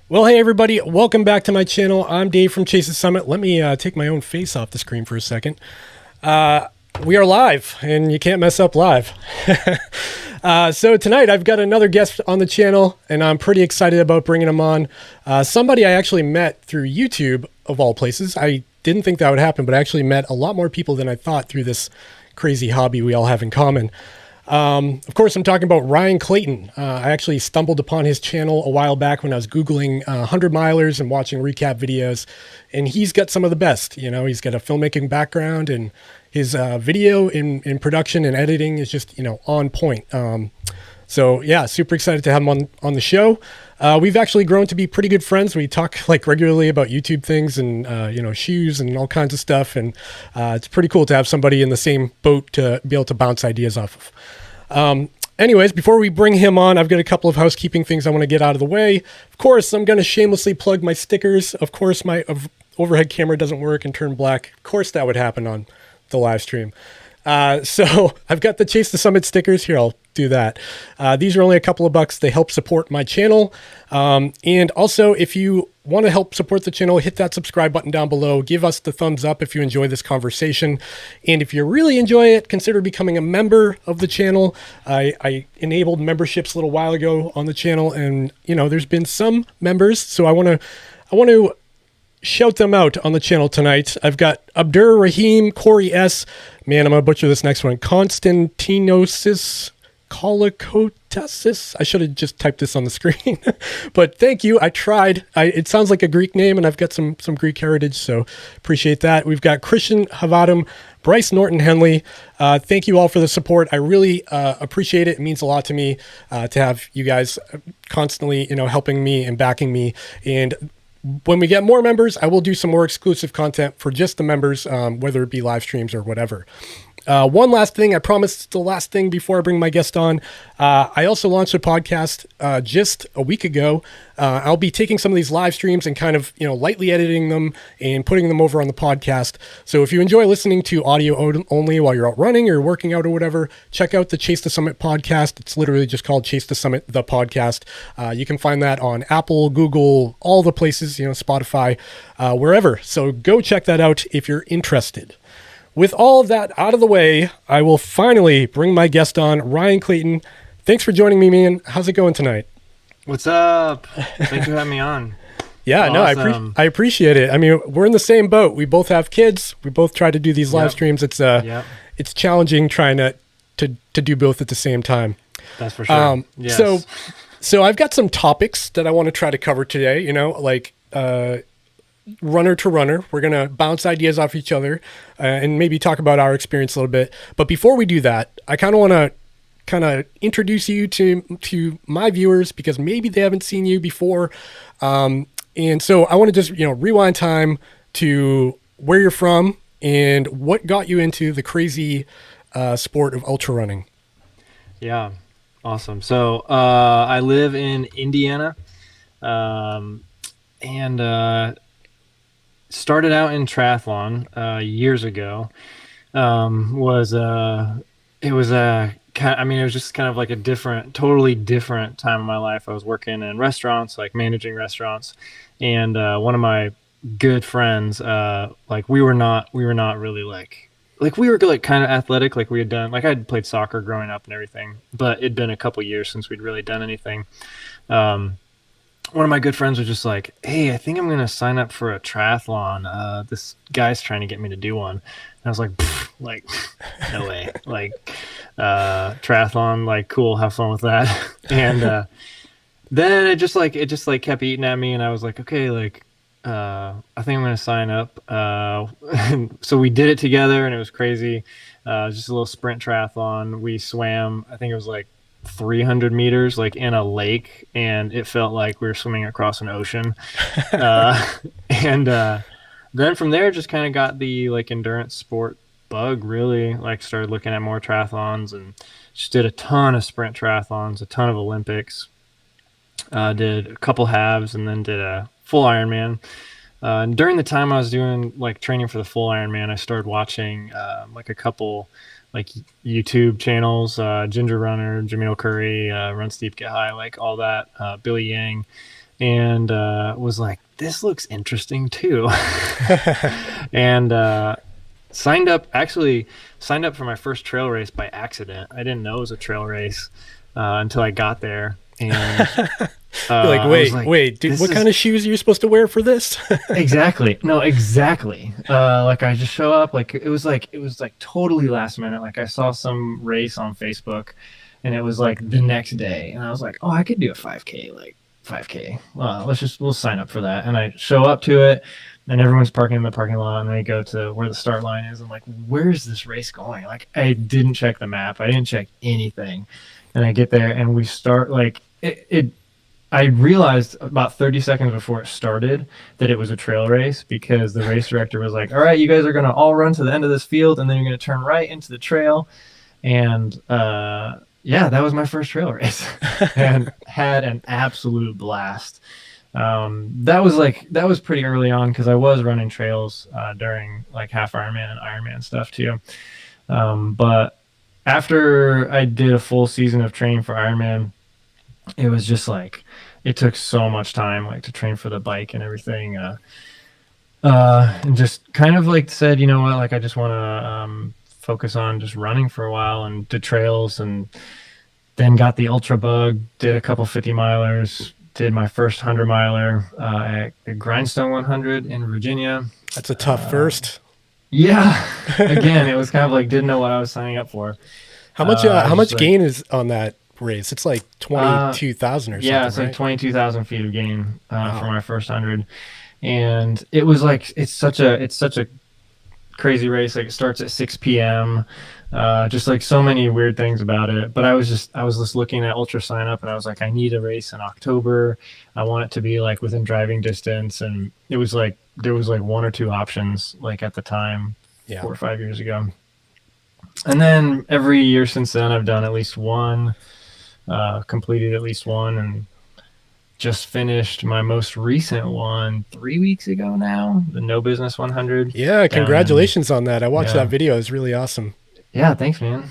Well, hey everybody, welcome back to my channel. I'm Dave from Chase the Summit. Let me take my own face off the screen for a second. We are live, and you can't mess up live. So tonight I've got another guest on the channel, and I'm pretty excited about bringing him on. Somebody I actually met through YouTube, of all places. I didn't think that would happen, but I actually met a lot more people than I thought through this crazy hobby we all have in common. Of course, I'm talking about Ryan Clayton. I actually stumbled upon his channel a while back when I was Googling 100 milers and watching recap videos, and he's got some of the best. You know, he's got a filmmaking background, and his video in production and editing is just, on point. So yeah, super excited to have him on the show. We've actually grown to be pretty good friends. We talk like regularly about YouTube things and, shoes and all kinds of stuff. And it's pretty cool to have somebody in the same boat to be able to bounce ideas off of. Anyways, before we bring him on, I've got a couple of housekeeping things I want to get out of the way. Of course, I'm going to shamelessly plug my stickers. Of course, my overhead camera doesn't work and turn black. Of course, that would happen on the live stream. So I've got the Chase the Summit stickers here. I'll do that. These are only a couple of bucks. They help support my channel. And also, if you want to help support the channel, hit that subscribe button down below. Give us the thumbs up if you enjoy this conversation. And if you really enjoy it, consider becoming a member of the channel. I enabled memberships a little while ago on the channel, and there's been some members. So I want to shout them out on the channel tonight. I've got Abdur Rahim, Corey S. Man, I'm going to butcher this next one. Konstantinosis Kolikotasis. I should have just typed this on the screen. But thank you. I tried. It sounds like a Greek name, and I've got some Greek heritage, so appreciate that. We've got Christian Havadam, Bryce Norton Henley. Thank you all for the support. I really appreciate it. It means a lot to me to have you guys constantly, helping me and backing me. And when we get more members, I will do some more exclusive content for just the members, whether it be live streams or whatever. One last thing, I promise it's the last thing before I bring my guest on. I also launched a podcast just a week ago. I'll be taking some of these live streams and kind of, lightly editing them and putting them over on the podcast. So if you enjoy listening to audio only while you're out running or working out or whatever, check out the Chase the Summit podcast. It's literally just called Chase the Summit, the podcast. You can find that on Apple, Google, all the places, Spotify, wherever. So go check that out if you're interested. With all of that out of the way, I will finally bring my guest on, Ryan Clayton. Thanks for joining me, man. How's it going tonight? What's up? Thanks for having me on. Yeah, Awesome. no, I appreciate it. I mean, we're in the same boat. We both have kids. We both try to do these live streams. It's it's challenging trying to do both at the same time. That's for sure. Yes. So I've got some topics that I want to try to cover today. Runner to runner. We're going to bounce ideas off each other and maybe talk about our experience a little bit. But before we do that, I kind of want to introduce you to my viewers because maybe they haven't seen you before. And so I want to just, rewind time to where you're from and what got you into the crazy sport of ultra running. Yeah. Awesome. So I live in Indiana and started out in triathlon years ago. It was just kind of like a totally different time in my life. I was working in restaurants, like managing restaurants, and one of my good friends, we were not really we were like kind of athletic, like we had done, like I'd played soccer growing up and everything, but it'd been a couple years since we'd really done anything. One of my good friends was just like, hey, I think I'm going to sign up for a triathlon. This guy's trying to get me to do one. And I was like, no way. Triathlon, cool. Have fun with that. And then it just kept eating at me. And I was like, okay, I think I'm going to sign up. So we did it together and it was crazy. Just a little sprint triathlon. We swam, I think it was 300 meters in a lake, and it felt like we were swimming across an ocean. And then from there just kind of got the endurance sport bug, really started looking at more triathlons and just did a ton of sprint triathlons, a ton of Olympics, did a couple halves and then did a full Ironman. And during the time I was doing training for the full Ironman, I started watching a couple YouTube channels, Ginger Runner, Jamil Curry, Run Steep, Get High, all that, Billy Yang. and was like, this looks interesting too. And signed up for my first trail race by accident. I didn't know it was a trail race until I got there. And You're like, wait, dude, what kind of shoes are you supposed to wear for this? Exactly. No, exactly. Like I just show up, like it was like totally last minute. Like I saw some race on Facebook and it was like the next day and I was like, oh, I could do a 5K, like 5K. Well, we'll sign up for that. And I show up to it and everyone's parking in the parking lot and I go to where the start line is. I'm like, where's this race going? Like I didn't check the map. I didn't check anything. And I get there and we start like I realized about 30 seconds before it started that it was a trail race because the race director was like, all right, you guys are going to all run to the end of this field and then you're going to turn right into the trail. And yeah, that was my first trail race and had an absolute blast. That was pretty early on because I was running trails during like half Ironman and Ironman stuff too. But after I did a full season of training for Ironman, it was just like, it took so much time like to train for the bike and everything. And just kind of like said, you know what, like I just want to focus on just running for a while and did trails and then got the ultra bug, did a couple 50 milers, did my first 100 miler at the Grindstone 100 in Virginia. That's a tough first. Yeah. Again, it was kind of like, didn't know what I was signing up for. How much gain is on that race? It's like 22,000 or something. Yeah, it's right? like 22,000 feet of gain for my first 100. And it was like, it's such a crazy race. Like it starts at 6 p.m. Just like so many weird things about it. But I was just looking at ultra sign up and I was like, I need a race in October. I want it to be like within driving distance. And it was like, there was like one or two options like at the time, 4 or 5 years ago. And then every year since then, I've done at least one, completed at least one, and just finished my most recent one 3 weeks ago now, the No Business 100. Yeah, congratulations on that. I watched that video. It's really awesome. Yeah, thanks, man.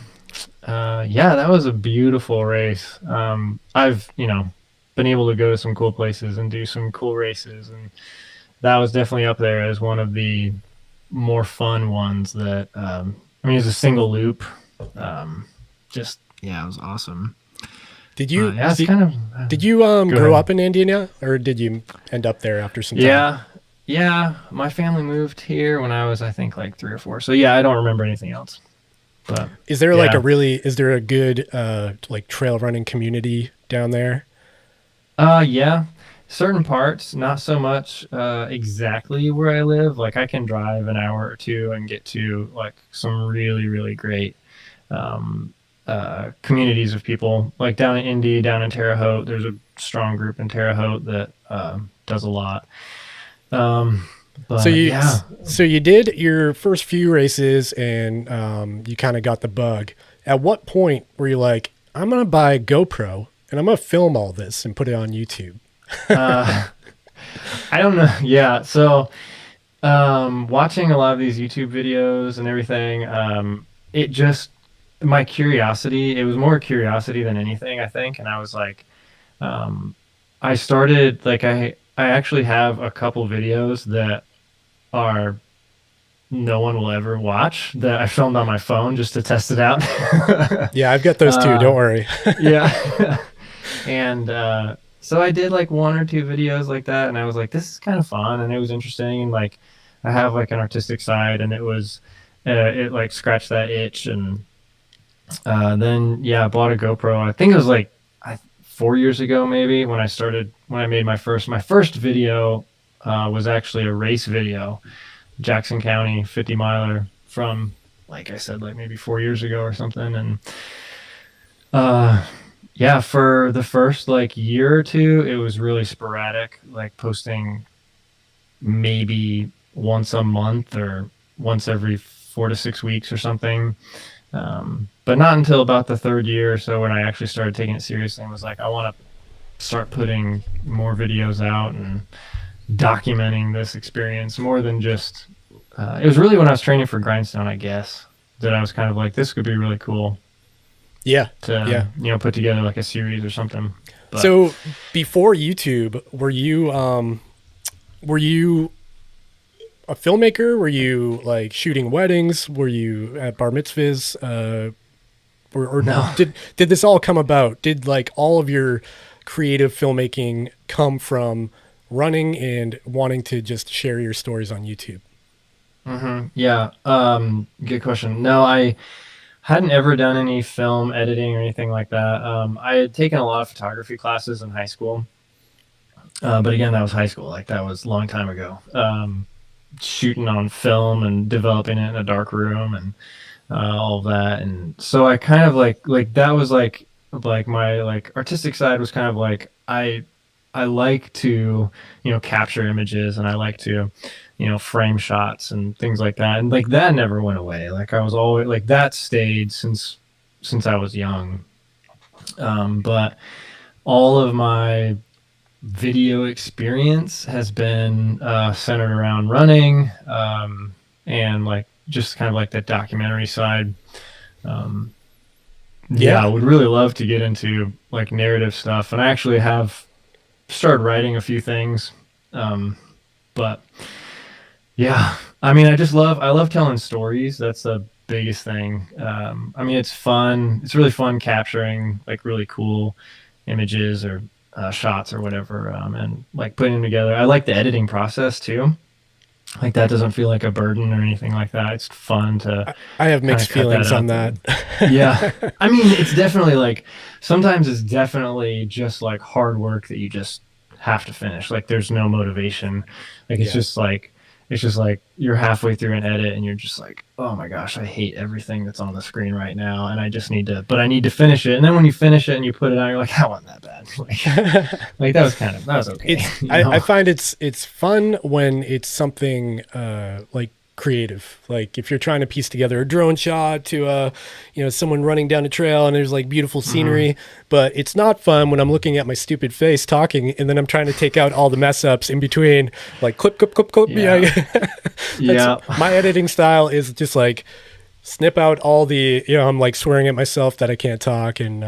Yeah, that was a beautiful race. I've, been able to go to some cool places and do some cool races, and that was definitely up there as one of the more fun ones that, it was a single loop. It was awesome. Did you Go grow ahead. up in Indiana, or did you end up there after some time? Yeah. My family moved here when I was, I think, like 3 or 4. So yeah, I don't remember anything else. But Is there a good like trail running community down there? Yeah, certain parts, not so much exactly where I live. Like I can drive an hour or two and get to like some really, really great communities of people. Like down in Indy, down in Terre Haute, there's a strong group in Terre Haute that does a lot. But, So you did your first few races and you kind of got the bug. At what point were you like, I'm going to buy a GoPro and I'm going to film all this and put it on YouTube? I don't know. Yeah. So, watching a lot of these YouTube videos and everything, my curiosity, it was more curiosity than anything, I think. And I was like, I started, like, I actually have a couple videos that are no one will ever watch that I filmed on my phone just to test it out. Yeah, I've got those too. Don't worry. Yeah. And, so I did like 1 or 2 videos like that, and I was like, this is kind of fun, and it was interesting, and like I have like an artistic side, and it was it like scratched that itch, and then I bought a GoPro. I think it was like 4 years ago maybe when I made my first video was actually a race video, Jackson County 50 miler from, like I said, like maybe 4 years ago or something, and yeah, for the first like year or two, it was really sporadic, like posting maybe once a month or once every 4 to 6 weeks or something. But not until about the third year or so when I actually started taking it seriously and was like, I want to start putting more videos out and documenting this experience more than just, it was really when I was training for Grindstone, I guess, that I was kind of like, this could be really cool. Yeah. To put together like a series or something. But So before YouTube, were you a filmmaker? Were you like shooting weddings? Were you at bar mitzvahs? Or no. did this all come about? Did like all of your creative filmmaking come from running and wanting to just share your stories on YouTube? Yeah. Good question. No, I hadn't ever done any film editing or anything like that. I had taken a lot of photography classes in high school. But again, that was high school. Like that was a long time ago. Shooting on film and developing it in a dark room and all of that. And so I kind of like that was like my like artistic side was kind of like I like to, capture images, and I like to, frame shots and things like that. And like that never went away. Like I was always like that stayed since I was young. But all of my video experience has been centered around running, and like just kind of like that documentary side. Yeah, I would really love to get into like narrative stuff, and I actually have started writing a few things. But yeah, I mean, I love telling stories. That's the biggest thing. I mean, it's fun. It's really fun capturing like really cool images or shots or whatever, and like putting them together. I like the editing process too. Like that doesn't feel like a burden or anything like that. It's fun to I have kind mixed of cut feelings that on out. that. Yeah. I mean, it's definitely like sometimes it's definitely just like hard work that you just have to finish. Like there's no motivation. Like Yeah. it's just like you're halfway through an edit and you're just like, oh my gosh, I hate everything that's on the screen right now. And I just need to, but I need to finish it. And then when you finish it and you put it out, you're like, that wasn't that bad. Like that was okay. It's I find it's fun when it's something like creative. Like if you're trying to piece together a drone shot to someone running down a trail and there's like beautiful scenery, but it's not fun when I'm looking at my stupid face talking and then I'm trying to take out all the mess ups in between, like clip clip clip clip. Yeah. Yeah. My editing style is just like snip out all the I'm like swearing at myself that I can't talk. And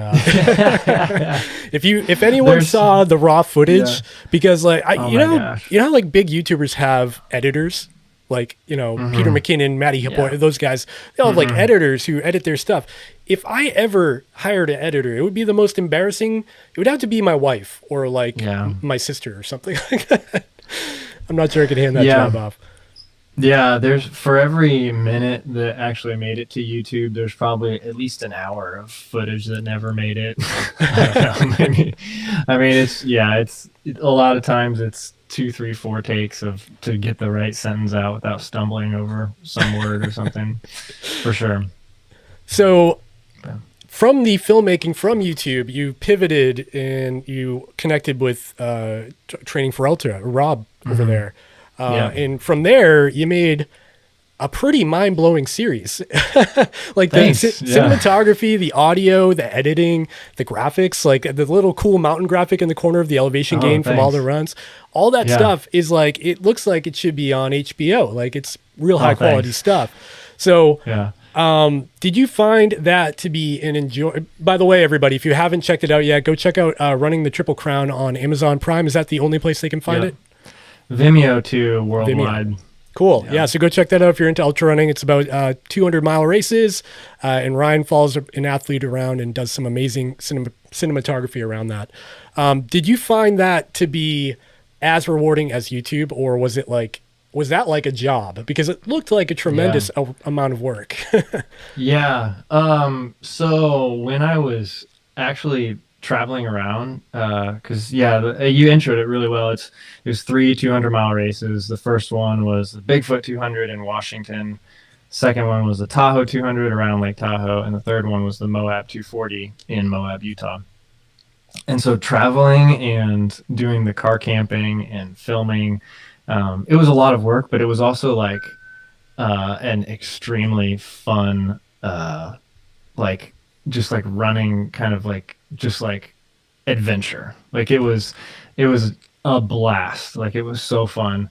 if anyone saw the raw footage, Yeah. because like Oh my gosh. you know how like big YouTubers have editors, like Peter McKinnon, Matty Hippo, Yeah. those guys, they all have like editors who edit their stuff. If I ever hired an editor, it would be the most embarrassing. It would have to be my wife or like Yeah. my sister or something like that. I'm not sure I could hand that Yeah. job off. Yeah, there's for every minute that actually made it to YouTube, there's probably at least an hour of footage that never made it. I don't know, maybe. I mean, it's a lot of times it's 2, 3, 4 takes to get the right sentence out without stumbling over some word or something, for sure. So Yeah. from the filmmaking from YouTube, you pivoted and you connected with Training for Ultra, Rob over there. Yeah. And from there, you made a pretty mind-blowing series. Like Thanks. the Yeah. cinematography, the audio, the editing, the graphics, like the little cool mountain graphic in the corner of the elevation Oh, gain from all thanks. the runs. All that Yeah. stuff is like, it looks like it should be on HBO. Like it's real high quality thanks. stuff. So Yeah. did you find that to be an enjoy? By the way, everybody, if you haven't checked it out yet, go check out Running the Triple Crown on Amazon Prime. Is that the only place they can find Yeah. it? Vimeo too, worldwide. Cool. Yeah. Yeah. So go check that out if you're into ultra running. It's about 200-mile races, and Ryan follows an athlete around and does some amazing cinematography around that. Did you find that to be as rewarding as YouTube, or was that like a job? Because it looked like a tremendous amount of work. Yeah. So when I was actually traveling around, because you introed it really well. It was 3 200-mile races. The first one was the Bigfoot 200 in Washington. Second one was the Tahoe 200 around Lake Tahoe, and the third one was the Moab 240 in Moab, Utah. And so traveling and doing the car camping and filming, it was a lot of work, but it was also like an extremely fun, like just like running kind of like just like adventure. Like it was a blast. Like it was so fun,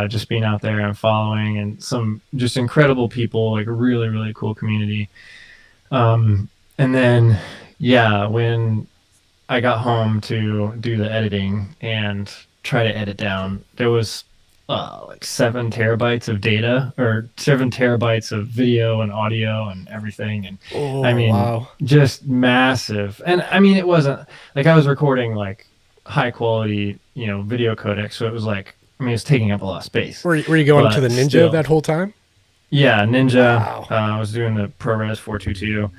just being out there and following and some just incredible people, like a really, really cool community. And then, yeah, when I got home to do the editing and try to edit down, there was like 7 terabytes of data, or 7 terabytes of video and audio and everything. And Oh, I mean, wow. just massive. And I mean, it wasn't like I was recording like high quality, video codec. So it was like, I mean, it's taking up a lot of space. Were you going to the But Ninja still. that whole time? Yeah, Ninja. Wow. I was doing the ProRes 422.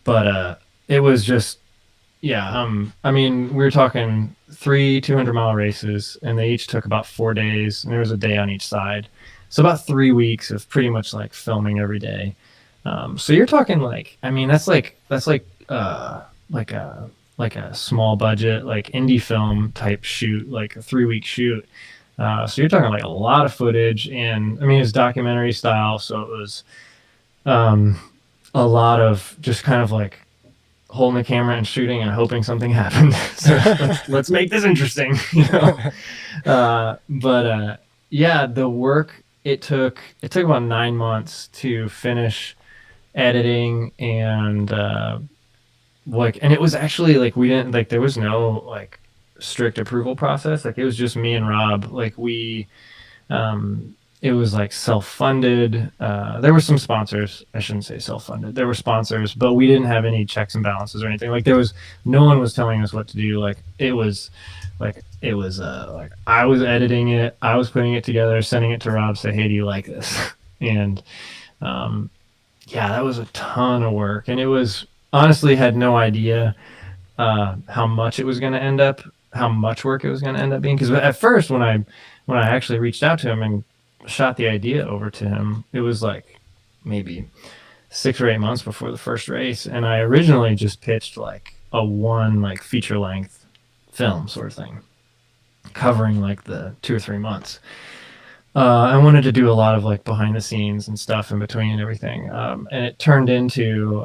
But it was just, yeah. I mean, we were talking 3 200-mile races, and they each took about 4 days, and there was a day on each side. So about 3 weeks of pretty much like filming every day. So you're talking like, I mean, that's like like a small budget, like indie film type shoot, like a 3-week shoot. So you're talking like a lot of footage, and I mean, it's documentary style. So it was a lot of just kind of like holding the camera and shooting and hoping something happened. So let's make this interesting, But yeah, the work, it took about 9 months to finish editing, and and it was actually like, we didn't like, there was no like strict approval process. Like, it was just me and Rob. Like, it was like self-funded. There were some sponsors. I shouldn't say self-funded. There were sponsors, but we didn't have any checks and balances or anything. Like, no one was telling us what to do. Like, it was like I was editing it, I was putting it together, sending it to Rob, say, hey, do you like this? And yeah, that was a ton of work, and it was, honestly, had no idea how much it was going to end up, how much work it was going to end up being. Because at first, when I actually reached out to him and shot the idea over to him, it was like maybe 6 or 8 months before the first race, and I originally just pitched like a like feature length film sort of thing, covering like the 2 or 3 months. I wanted to do a lot of like behind the scenes and stuff in between and everything. And it turned into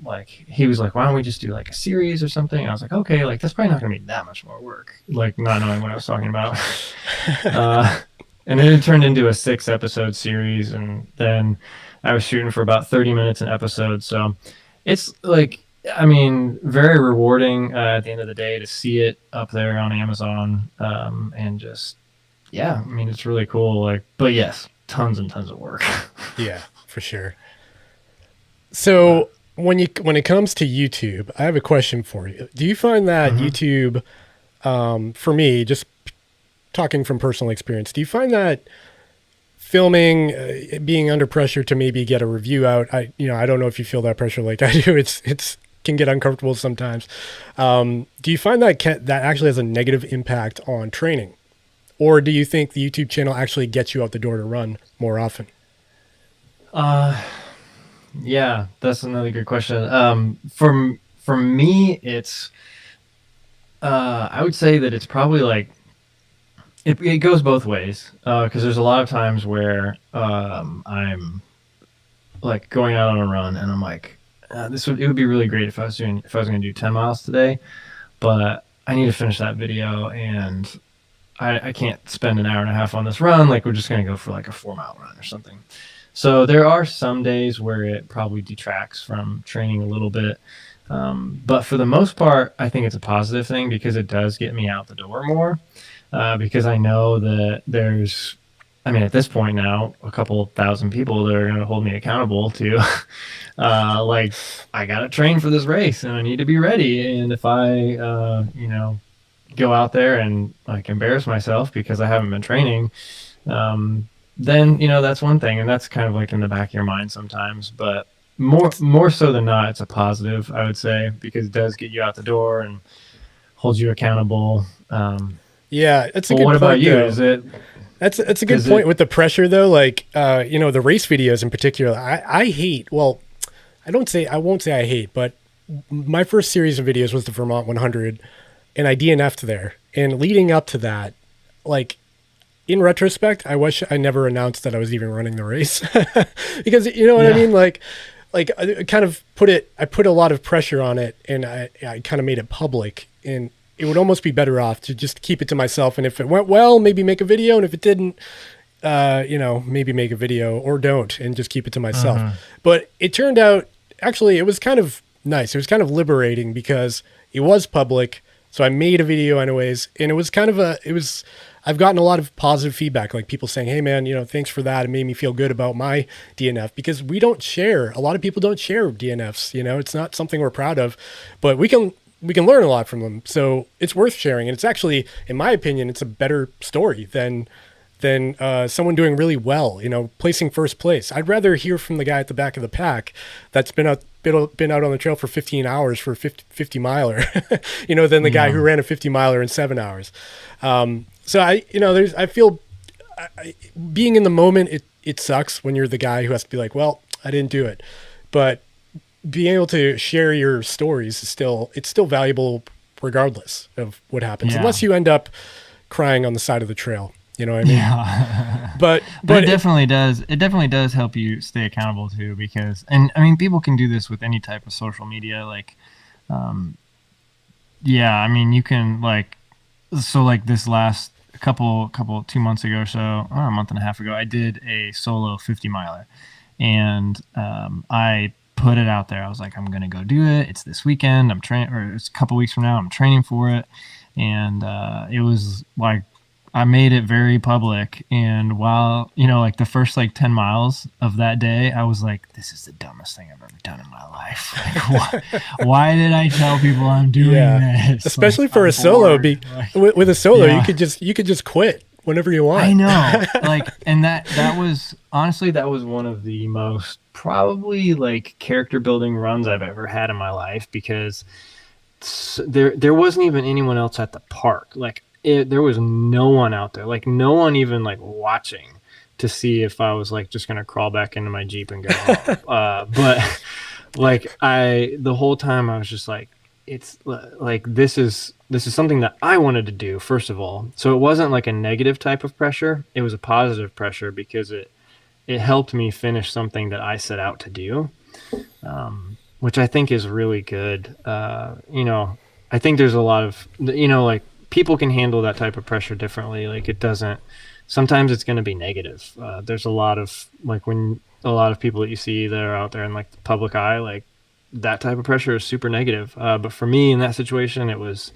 like, he was like, why don't we just do like a series or something? And I was like, okay, like that's probably not going to be that much more work. Like, not knowing what I was talking about. And then it turned into a 6-episode series. And then I was shooting for about 30 minutes an episode. So it's like, I mean, very rewarding at the end of the day to see it up there on Amazon. And just, yeah, I mean, it's really cool. Like, but yes, tons and tons of work. Yeah, for sure. So when it comes to YouTube, I have a question for you. Do you find that YouTube, for me, just talking from personal experience, do you find that filming, being under pressure to maybe get a review out, I don't know if you feel that pressure like I do. It's can get uncomfortable sometimes. Do you find that that actually has a negative impact on training? Or do you think the YouTube channel actually gets you out the door to run more often? Yeah, that's another good question. For me, it's, I would say that it's probably like, it goes both ways. Cause there's a lot of times where, I'm like going out on a run and I'm like, it would be really great if I was going to do 10 miles today, but I need to finish that video, and I can't spend an hour and a half on this run. Like, we're just going to go for like a 4-mile run or something. So there are some days where it probably detracts from training a little bit. But for the most part, I think it's a positive thing, because it does get me out the door more. Because I know that there's, I mean, at this point now, a couple thousand people that are going to hold me accountable to, like, I got to train for this race and I need to be ready. And if I, go out there and like embarrass myself because I haven't been training, then, that's one thing. And that's kind of like in the back of your mind sometimes, but more so than not, it's a positive, I would say, because it does get you out the door and holds you accountable. Yeah, it's a good point. What about you? Though. Is it? That's a good point with the pressure though. Like, the race videos in particular, I hate, well, I won't say I hate, but my first series of videos was the Vermont 100, and I DNF'd there. And leading up to that, like, in retrospect, I wish I never announced that I was even running the race, because you know what I mean? Like I kind of I put a lot of pressure on it, and I kind of made it public, and it would almost be better off to just keep it to myself. And if it went well, maybe make a video. And if it didn't, maybe make a video, or don't, and just keep it to myself. But it turned out, actually, it was kind of nice. It was kind of liberating, because it was public. So I made a video anyways, and it was kind of I've gotten a lot of positive feedback, like people saying, hey man, thanks for that. It made me feel good about my DNF, because we don't share. A lot of people don't share DNFs. It's not something we're proud of, but we can learn a lot from them. So it's worth sharing. And it's actually, in my opinion, it's a better story than someone doing really well, placing first place. I'd rather hear from the guy at the back of the pack that's been out on the trail for 15 hours for a 50 miler, than the guy who ran a 50 miler in 7 hours. So I feel being in the moment, it sucks when you're the guy who has to be like, well, I didn't do it, but being able to share your stories is still valuable regardless of what happens, unless you end up crying on the side of the trail. You know what I mean? Yeah. but it definitely does. It definitely does help you stay accountable too, because, and I mean, people can do this with any type of social media. Like, you can like this last couple 2 months ago or so, a month and a half ago, I did a solo 50 miler, and I put it out there. I was like, I'm going to go do it. It's this weekend. I'm training, or it's a couple weeks from now. I'm training for it. And it was like, I made it very public, and while like the first 10 miles of that day, I was like, this is the dumbest thing I've ever done in my life. Like, why did I tell people I'm doing this? Especially for a solo. With a solo, you could just quit whenever you want. I know. And that was honestly, that was one of the most probably character building runs I've ever had in my life, because there wasn't even anyone else at the park. There was no one out there, no one even watching to see if I was just going to crawl back into my Jeep and go home. But the whole time I was just it's this is something that I wanted to do, first of all. So it wasn't a negative type of pressure. It was a positive pressure, because it helped me finish something that I set out to do, which I think is really good. I think there's a lot of, people can handle that type of pressure differently. Sometimes it's going to be negative. There's a lot of when a lot of people that you see that are out there in the public eye, that type of pressure is super negative. But for me in that situation, it was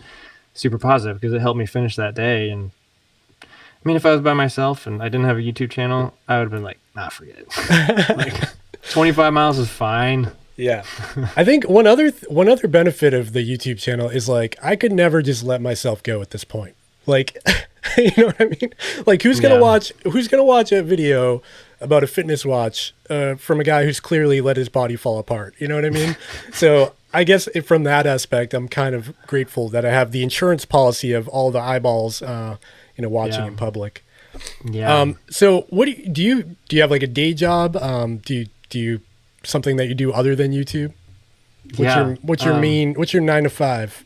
super positive, because it helped me finish that day. And I mean, if I was by myself and I didn't have a YouTube channel, I would have been forget it. 25 miles is fine. Yeah. I think one other benefit of the YouTube channel is I could never just let myself go at this point. You know what I mean? Who's going to watch a video about a fitness watch from a guy who's clearly let his body fall apart? You know what I mean? So I guess from that aspect, I'm kind of grateful that I have the insurance policy of all the eyeballs, watching in public. Yeah. So what do you have a day job? Do you something that you do other than YouTube? What's your 9 to 5?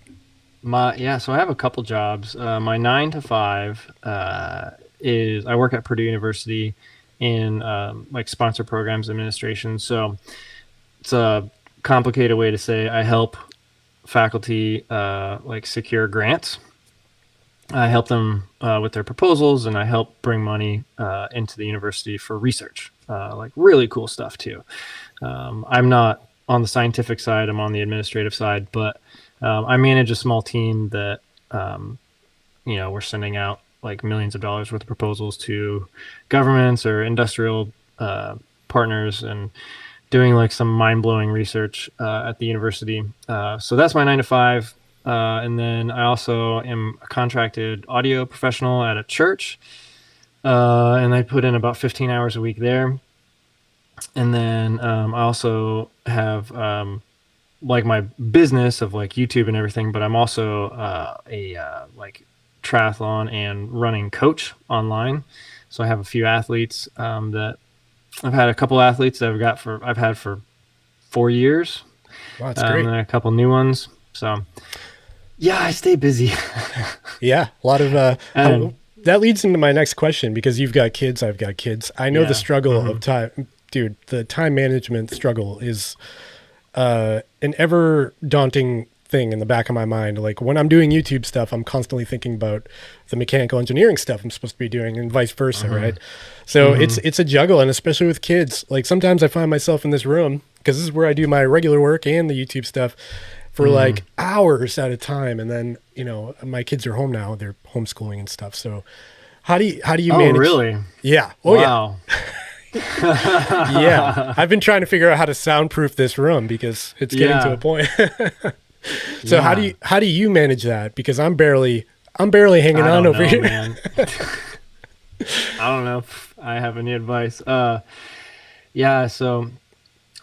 So I have a couple jobs. My 9 to 5 is I work at Purdue University in sponsor programs administration. So it's a complicated way to say I help faculty secure grants. I help them with their proposals, and I help bring money into the university for research, really cool stuff too. I'm not on the scientific side, I'm on the administrative side, but I manage a small team that, we're sending out millions of dollars worth of proposals to governments or industrial partners, and doing some mind-blowing research at the university. So that's my 9 to 5. And then I also am a contracted audio professional at a church, and I put in about 15 hours a week there. And then I also have my business of YouTube and everything, but I'm also a triathlon and running coach online. So I have a few athletes that I've had a couple athletes that I've had for 4 years. Wow, that's great. And a couple new ones. So yeah, I stay busy. Yeah, a lot of that leads into my next question, because you've got kids, I've got kids. I know the struggle of time. Dude, the time management struggle is an ever daunting thing in the back of my mind. When I'm doing YouTube stuff, I'm constantly thinking about the mechanical engineering stuff I'm supposed to be doing, and vice versa, right? So it's a juggle, and especially with kids. Sometimes I find myself in this room, because this is where I do my regular work and the YouTube stuff, for like hours at a time. And then, you know, my kids are home now, they're homeschooling and stuff. So how do you manage? Oh, really? Yeah. Oh, wow. Yeah. Yeah. I've been trying to figure out how to soundproof this room because it's getting to a point. So how do you manage that? Because I'm barely hanging on over here, man. I don't know if I have any advice. Yeah, so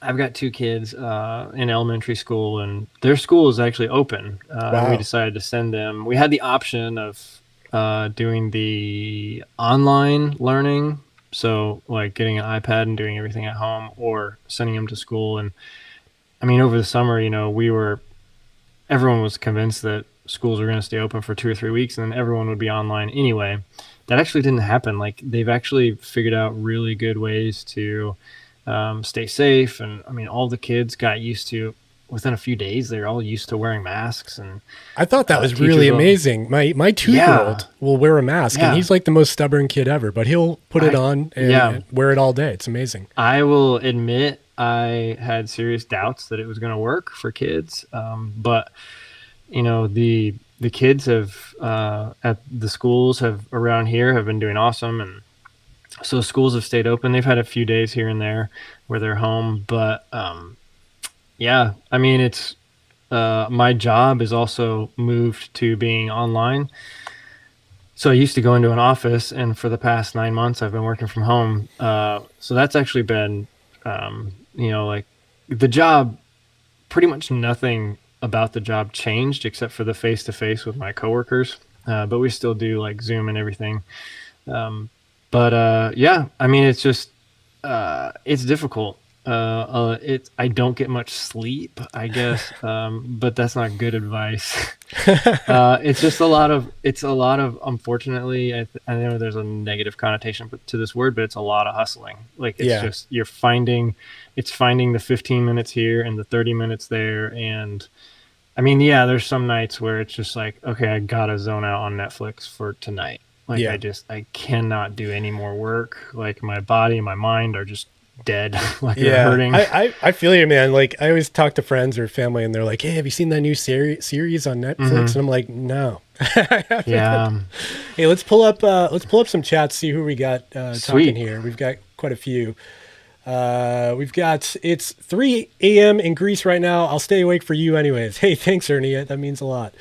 I've got 2 kids in elementary school, and their school is actually open. And we decided to send them. We had the option of doing the online learning, so like getting an iPad and doing everything at home, or sending them to school. And I mean, over the summer, you know, everyone was convinced that schools were going to stay open for 2 or 3 weeks, and then everyone would be online anyway. That actually didn't happen. Like, they've actually figured out really good ways to stay safe. And I mean, all the kids got used to, within a few days, they're all used to wearing masks. And I thought that was really amazing. My 2-year-old will wear a mask, and he's like the most stubborn kid ever, but he'll put it on and wear it all day. It's amazing. I will admit I had serious doubts that it was going to work for kids. But you know, the kids have at the schools around here have been doing awesome, and so schools have stayed open. They've had a few days here and there where they're home, but yeah, I mean, it's my job is also moved to being online. So I used to go into an office, and for the past 9 months I've been working from home. So that's actually been you know, like, the job, pretty much nothing about the job changed except for the face-to-face with my coworkers, but we still do like Zoom and everything. But yeah, I mean, it's just it's difficult. I don't get much sleep, I guess, but that's not good advice. It's just a lot of unfortunately, I know there's a negative connotation to this word, but it's a lot of hustling. Like, it's just, it's finding the 15 minutes here and the 30 minutes there. And I mean, yeah, there's some nights where it's just like, okay, I gotta zone out on Netflix for tonight. Like, I cannot do any more work. Like, my body and my mind are just dead. Like, they're hurting. I feel you, man. Like, I always talk to friends or family, and they're like, hey, have you seen that new series on Netflix? And I'm like, no. Yeah. Hey, let's pull up some chats, see who we got talking here. We've got quite a few. It's 3 a.m. in Greece right now. I'll stay awake for you anyways. Hey, thanks, Ernie. That means a lot.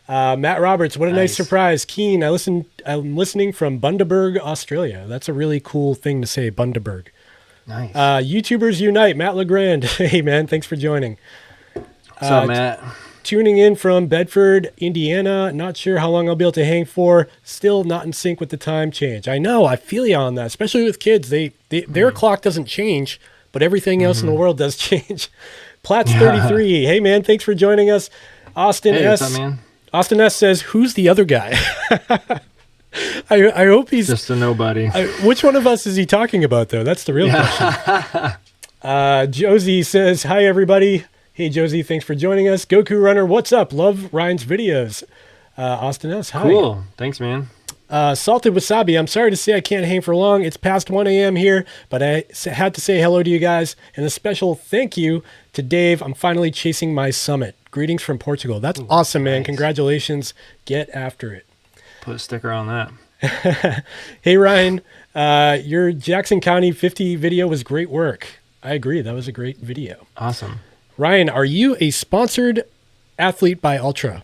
Matt Roberts, what a nice surprise. Keen, I'm listening from Bundaberg, Australia. That's a really cool thing to say, Bundaberg. Nice. YouTubers Unite, Matt LeGrand. Hey, man, thanks for joining. What's up, Matt? Tuning in from Bedford, Indiana. Not sure how long I'll be able to hang for. Still not in sync with the time change. I know, I feel you on that, especially with kids. Their clock doesn't change, but everything else in the world does change. Platts 33. Hey, man, thanks for joining us. Austin S. What's up, man? Austin S. says, who's the other guy? I hope he's just a nobody. Which one of us is he talking about, though? That's the real question. Josie says, hi, everybody. Hey, Josie, thanks for joining us. Goku Runner, what's up? Love Ryan's videos. Austin S., hi. Cool. Thanks, man. Salted Wasabi, I'm sorry to say I can't hang for long. It's past 1 a.m. here, but I had to say hello to you guys. And a special thank you to Dave. I'm finally chasing my summit. Greetings from Portugal. That's awesome, man. Nice. Congratulations. Get after it. Put a sticker on that. Hey, Ryan, your Jackson County 50 video was great work. I agree. That was a great video. Awesome. Ryan, are you a sponsored athlete by Ultra?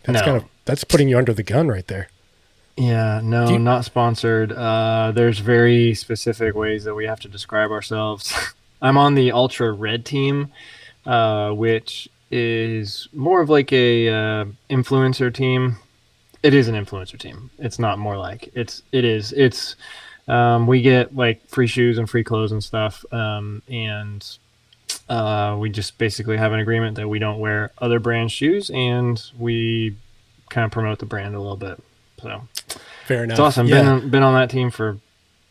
No. That's putting you under the gun right there. Yeah, no, not sponsored. There's very specific ways that we have to describe ourselves. I'm on the Ultra Red team, which is more of like a influencer team. It is an influencer team. It's not more like it is. It's we get like free shoes and free clothes and stuff, and we just basically have an agreement that we don't wear other brand shoes, and we kind of promote the brand a little bit. So fair enough. It's awesome. Yeah. Been on that team for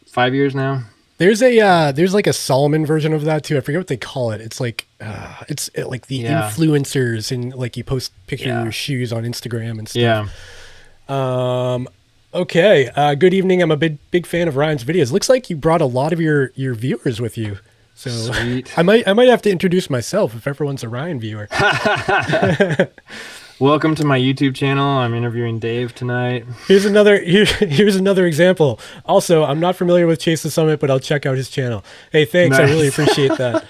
5 years now. There's like a Solomon version of that too. I forget what they call it. It's like like the influencers, and like you post pictures of your shoes on Instagram and stuff. Yeah. Okay. Good evening. I'm a big fan of Ryan's videos. Looks like you brought a lot of your viewers with you. So Sweet. I might have to introduce myself if everyone's a Ryan viewer. Welcome to my YouTube channel. I'm interviewing Dave tonight. Here's another example. Also, I'm not familiar with Chase the Summit, but I'll check out his channel. Hey, thanks. Nice. I really appreciate that.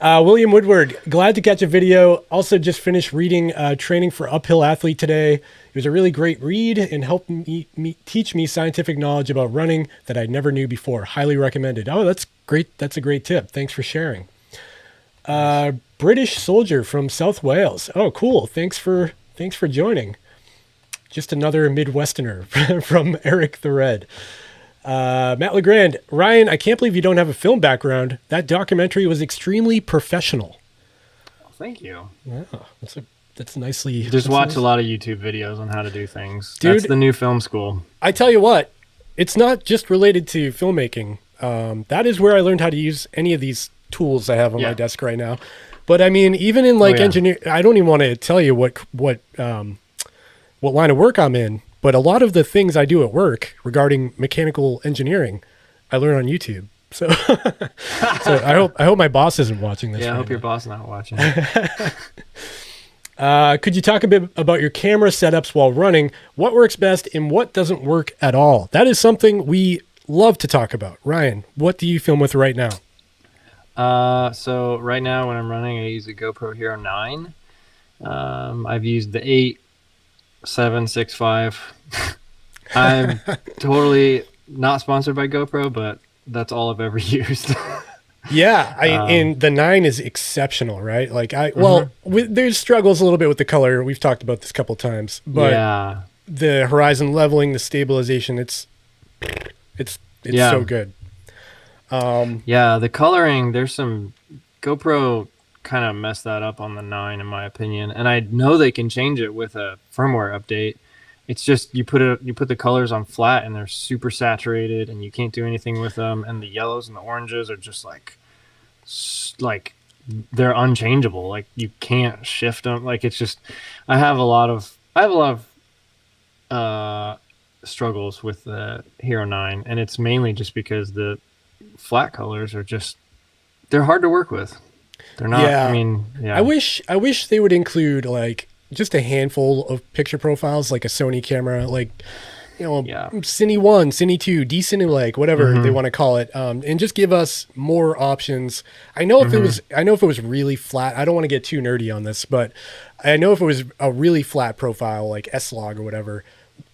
William Woodward, glad to catch a video. Also just finished reading Training for Uphill Athlete today. It was a really great read and helped me teach me scientific knowledge about running that I never knew before. Highly recommended. Oh, that's great. That's a great tip. Thanks for sharing. British Soldier from South Wales. Oh, cool. Thanks for joining. Just another Midwesterner from Eric the Red. Matt LeGrand, Ryan, I can't believe you don't have a film background. That documentary was extremely professional. Thank you. Wow, that's nicely. Just watch a lot of YouTube videos on how to do things. Dude, that's the new film school. I tell you what, it's not just related to filmmaking. That is where I learned how to use any of these tools I have on my desk right now. But I mean, even in engineer, I don't even want to tell you what line of work I'm in. But a lot of the things I do at work regarding mechanical engineering, I learn on YouTube. So, so I hope my boss isn't watching this. Yeah, I hope your boss not watching. Could you talk a bit about your camera setups while running? What works best and what doesn't work at all? That is something we love to talk about. Ryan, what do you film with right now? So right now when I'm running, I use a GoPro Hero 9. I've used the 8, 7, 6, 5. I'm totally not sponsored by GoPro, but that's all I've ever used. Yeah, and the 9 is exceptional, right? Like there's struggles a little bit with the color. We've talked about this a couple times, but the horizon leveling, the stabilization, it's so good. The coloring, there's some GoPro kind of messed that up on the 9 in my opinion, and I know they can change it with a firmware update. It's just you put the colors on flat and they're super saturated and you can't do anything with them, and the yellows and the oranges are just like they're unchangeable. Like you can't shift them. Like it's just I have a lot of struggles with the Hero 9, and it's mainly just because the flat colors are just they're hard to work with. They're not. Yeah. I mean, yeah. I wish they would include like just a handful of picture profiles, like a Sony camera, like Cine 1, Cine 2, D-Cine, like whatever they want to call it, and just give us more options. I know if it was really flat. I don't want to get too nerdy on this, but I know if it was a really flat profile, like S-Log or whatever,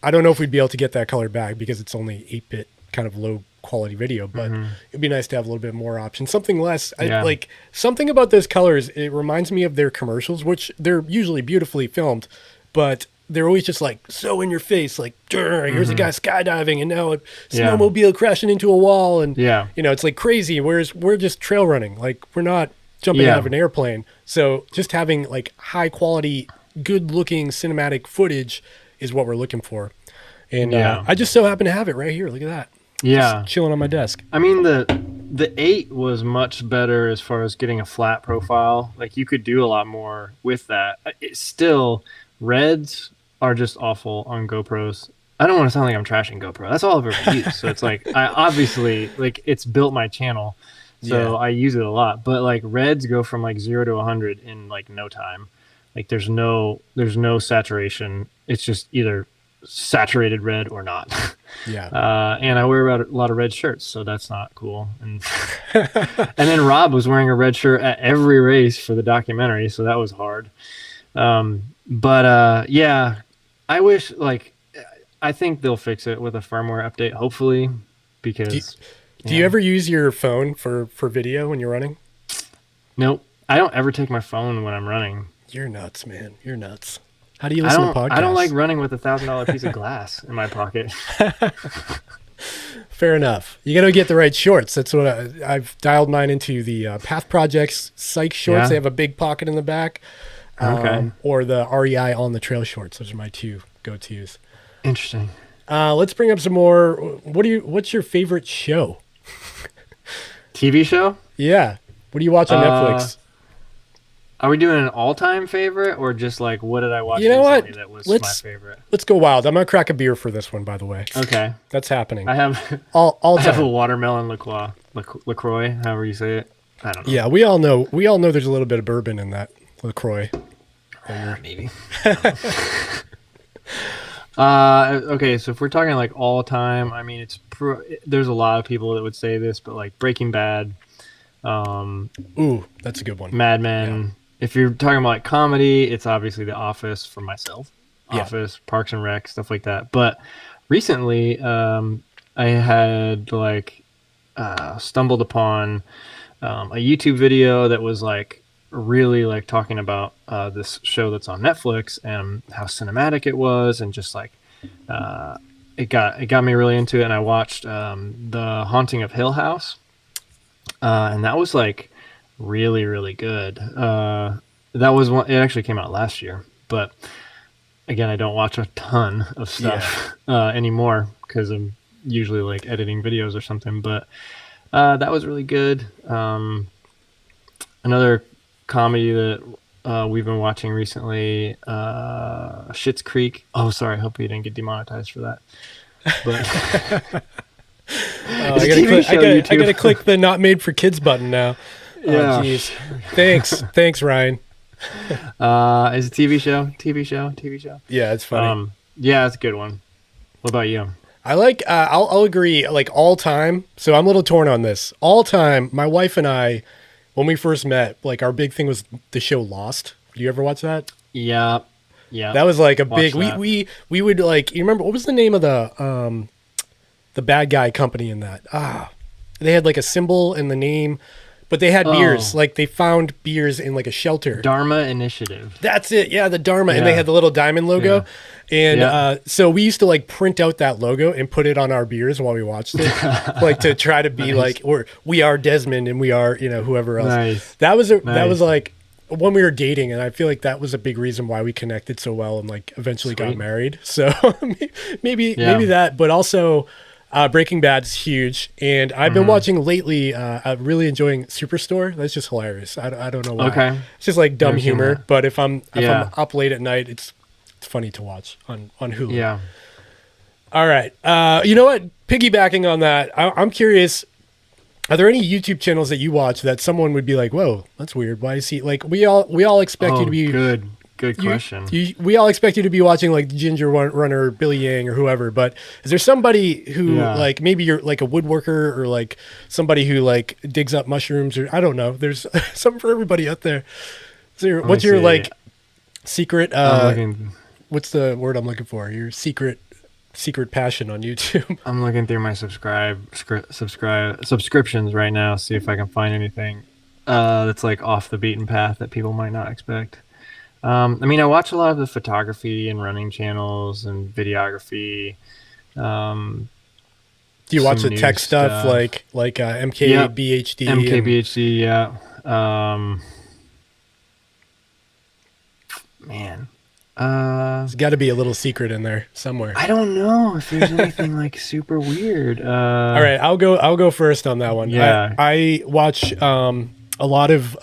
I don't know if we'd be able to get that color back because it's only 8-bit kind of low quality video, but it'd be nice to have a little bit more options, something less. Like something about those colors, it reminds me of their commercials, which they're usually beautifully filmed, but they're always just like so in your face, like here's a guy skydiving and now a snowmobile crashing into a wall, and it's like crazy, whereas we're just trail running, like we're not jumping out of an airplane. So just having like high quality, good looking cinematic footage is what we're looking for. And I just so happen to have it right here. Look at that. Just chilling on my desk. I mean, the 8 was much better as far as getting a flat profile. Like you could do a lot more with that. It's still, reds are just awful on GoPros. I don't want to sound like I'm trashing GoPro. That's all I've ever used. So it's like I obviously like it's built my channel, so I use it a lot. But like reds go from like 0 to 100 in like no time. Like there's no saturation. It's just either saturated red or not. And I wear a lot of red shirts, so that's not cool. And and then Rob was wearing a red shirt at every race for the documentary, so that was hard. I wish, like, I think they'll fix it with a firmware update, hopefully, because do you ever use your phone for video when you're running? Nope, I don't ever take my phone when I'm running. You're nuts, man. You're nuts. How do you listen to podcasts? I don't like running with $1,000 piece of glass in my pocket. Fair enough. You got to get the right shorts. That's what I've dialed mine into the Path Project's Psych shorts. They have a big pocket in the back. Or the REI On the Trail shorts. Those are my two go-tos. Interesting. Let's bring up some more. What's your favorite show? TV show? Yeah. What do you watch on Netflix? Are we doing an all-time favorite or just like what did I watch You know recently what? that was my favorite? Let's go wild. I'm gonna crack a beer for this one, by the way. Okay. That's happening. I have all I have a time. watermelon LaCroix, however you say it. I don't know. Yeah, we all know there's a little bit of bourbon in that LaCroix. Maybe. Okay, so if we're talking like all time, I mean, there's a lot of people that would say this, but like Breaking Bad, Ooh, that's a good one. Mad Men. Yeah. If you're talking about like comedy, it's obviously The Office for myself. Yeah. Office, Parks and Rec, stuff like that. But recently, I had like stumbled upon a YouTube video that was like really like talking about this show that's on Netflix and how cinematic it was, and just like it got me really into it. And I watched The Haunting of Hill House, and that was like really, really good. That was one. It actually came out last year, but again, I don't watch a ton of stuff anymore because I'm usually like editing videos or something. But that was really good. Another comedy that we've been watching recently, Schitt's Creek. Oh, sorry. I hope we didn't get demonetized for that. But I gotta click the not made for kids button now. Yeah. Oh, jeez. Thanks, Ryan. It's a TV show. Yeah, it's funny. Yeah, it's a good one. What about you? I like. I'll agree. Like all time. So I'm a little torn on this. All time. My wife and I, when we first met, like our big thing was the show Lost. Do you ever watch that? Yeah. That was like a big. That. We would like. You remember what was the name of the bad guy company in that? They had like a symbol in the name. But they had beers. Like they found beers in like a shelter. Dharma Initiative. That's it. Yeah, the Dharma. Yeah. And they had the little diamond logo. Yeah. And so we used to like print out that logo and put it on our beers while we watched it. Like to try to be like, or we are Desmond and we are, whoever else. Nice. That was like when we were dating, and I feel like that was a big reason why we connected so well and like eventually got married. So maybe that, but also Breaking Bad's huge, and I've been watching lately. I'm really enjoying Superstore. That's just hilarious. I don't know why. Okay, it's just like dumb humor. But if I'm up late at night, it's funny to watch on Hulu. Yeah. All right. You know what? Piggybacking on that, I'm curious. Are there any YouTube channels that you watch that someone would be like, "Whoa, that's weird. Why is he like?" We all expect you to be Good question. We all expect you to be watching like Ginger Runner, Billy Yang, or whoever. But is there somebody who like maybe you're like a woodworker or like somebody who like digs up mushrooms, or I don't know. There's something for everybody out there. So what's your like secret? What's the word I'm looking for? Your secret passion on YouTube. I'm looking through my subscriptions right now, see if I can find anything that's like off the beaten path that people might not expect. I mean, I watch a lot of the photography and running channels and videography. Do you watch the tech stuff like MKBHD? MKBHD, yeah. Man. There's got to be a little secret in there somewhere. I don't know if there's anything like super weird. All right, I'll go first on that one. Yeah. I watch a lot of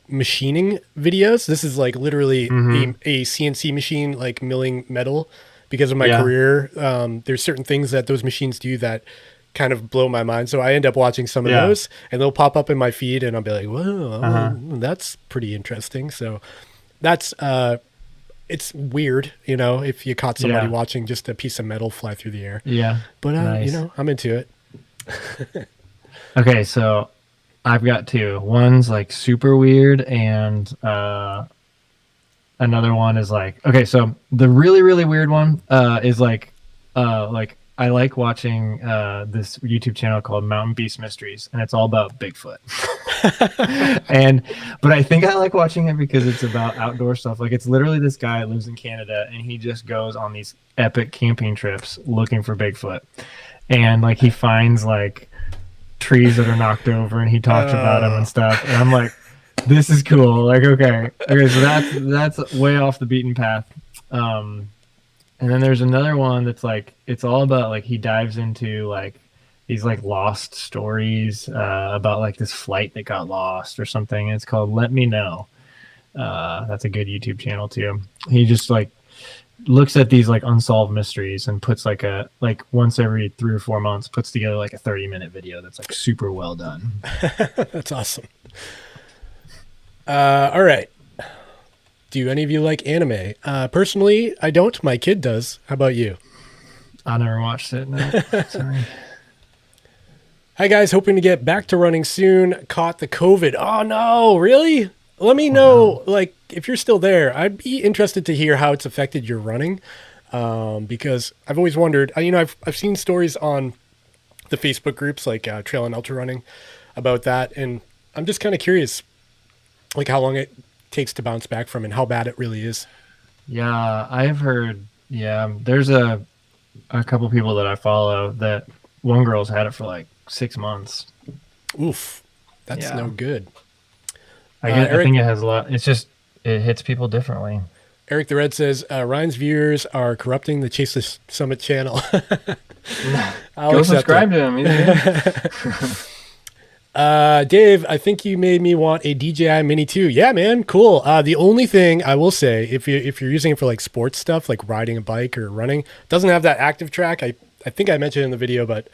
machining videos. This is like literally a CNC machine, like milling metal. Because of my career, there's certain things that those machines do that kind of blow my mind. So I end up watching some of those, and they'll pop up in my feed, and I'll be like, "Whoa, that's pretty interesting." So that's it's weird, if you caught somebody watching just a piece of metal fly through the air. Yeah, but nice. I'm into it. Okay, so I've got two. One's like super weird, and another one is like, okay, so the really, really weird one is like I like watching this YouTube channel called Mountain Beast Mysteries, and it's all about Bigfoot. But I think I like watching it because it's about outdoor stuff. Like it's literally this guy lives in Canada, and he just goes on these epic camping trips looking for Bigfoot, and like he finds like trees that are knocked over, and he talks about them and stuff. And I'm like, this is cool. Like okay, so that's way off the beaten path. And then there's another one that's like, it's all about like, he dives into like these like lost stories about like this flight that got lost or something. And it's called Let Me Know. That's a good YouTube channel too. He just like looks at these like unsolved mysteries and puts like once every 3 or 4 months puts together like a 30-minute video that's like super well done. That's awesome. All right. Do any of you like anime? Personally, I don't. My kid does. How about you? I never watched it. No. Sorry. Hi guys, hoping to get back to running soon. Caught the COVID. Oh no, really? Let me know, like, if you're still there. I'd be interested to hear how it's affected your running, because I've always wondered. I've seen stories on the Facebook groups like Trail and Ultra Running about that, and I'm just kind of curious, like how long it takes to bounce back from and how bad it really is. Yeah, I've heard. Yeah, there's a couple people that I follow that one girl's had it for like 6 months. Oof, that's no good. I think it has a lot. It's just, it hits people differently. Eric the Red says, Ryan's viewers are corrupting the Chase the Summit channel. Go subscribe to him. Dave, I think you made me want a DJI Mini 2. Yeah, man, cool. The only thing I will say, if you're using it for like sports stuff, like riding a bike or running, it doesn't have that active track. I think I mentioned in the video, but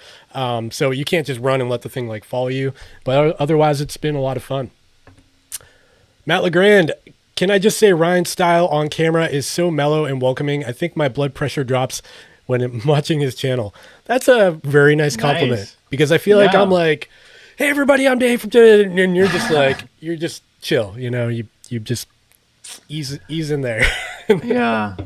so you can't just run and let the thing like follow you. But otherwise, it's been a lot of fun. Matt LeGrand, can I just say Ryan's style on camera is so mellow and welcoming. I think my blood pressure drops when I'm watching his channel. That's a very nice compliment because I feel like I'm like, hey everybody, I'm Dave from and you're just like, you're just chill, you just ease in there. Yeah,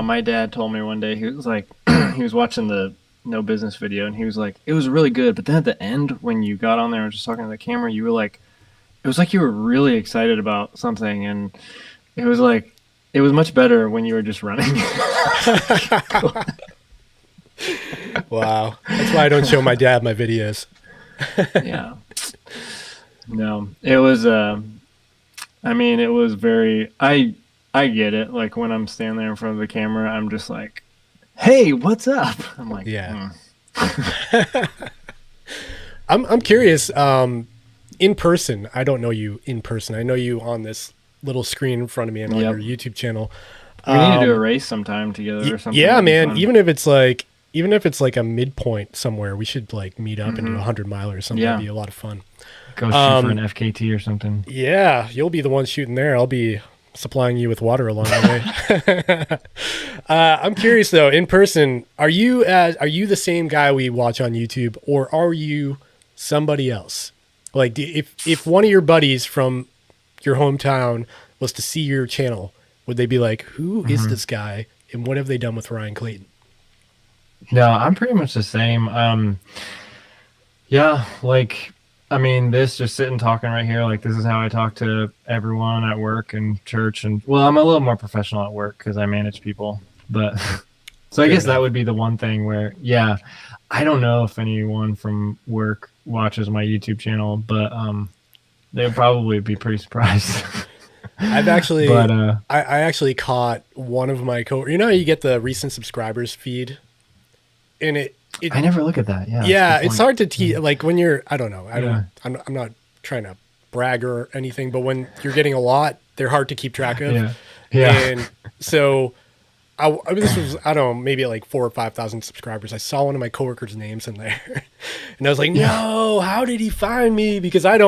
my dad told me one day, he was like, he was watching the No Business video and he was like, it was really good, but then at the end when you got on there and just talking to the camera, you were like, it was like you were really excited about something, and it was like, it was much better when you were just running. Wow. That's why I don't show my dad my videos. Yeah. No, it was, it was very, I get it. Like when I'm standing there in front of the camera, I'm just like, hey, what's up? I'm like, yeah. I'm curious, in person, I don't know you in person. I know you on this little screen in front of me and on your YouTube channel. We need to do a race sometime together or something. Yeah, man. Even if it's like a midpoint somewhere, we should like meet up and do 100-mile or something. That'd be a lot of fun. Go shoot for an FKT or something. Yeah, you'll be the one shooting there. I'll be supplying you with water along the way. I'm curious though, in person, are you the same guy we watch on YouTube, or are you somebody else? Like, if one of your buddies from your hometown was to see your channel, would they be like, who is this guy and what have they done with Ryan Clayton? No, I'm pretty much the same. Yeah, like, this just sitting talking right here, like this is how I talk to everyone at work and church. And well, I'm a little more professional at work because I manage people. But so I guess that would be the one thing where, yeah, I don't know if anyone from work watches my YouTube channel, but they would probably be pretty surprised. I've actually, I actually caught one of my you get the recent subscribers feed, and I never look at that. Yeah. Yeah. It's hard to like when you're, I don't know. I'm not trying to brag or anything, but when you're getting a lot, they're hard to keep track of. Yeah. And so this was, I don't know, maybe like 4,000 or 5,000 subscribers. I saw one of my coworkers' names in there and I was like, no, how did he find me? Because I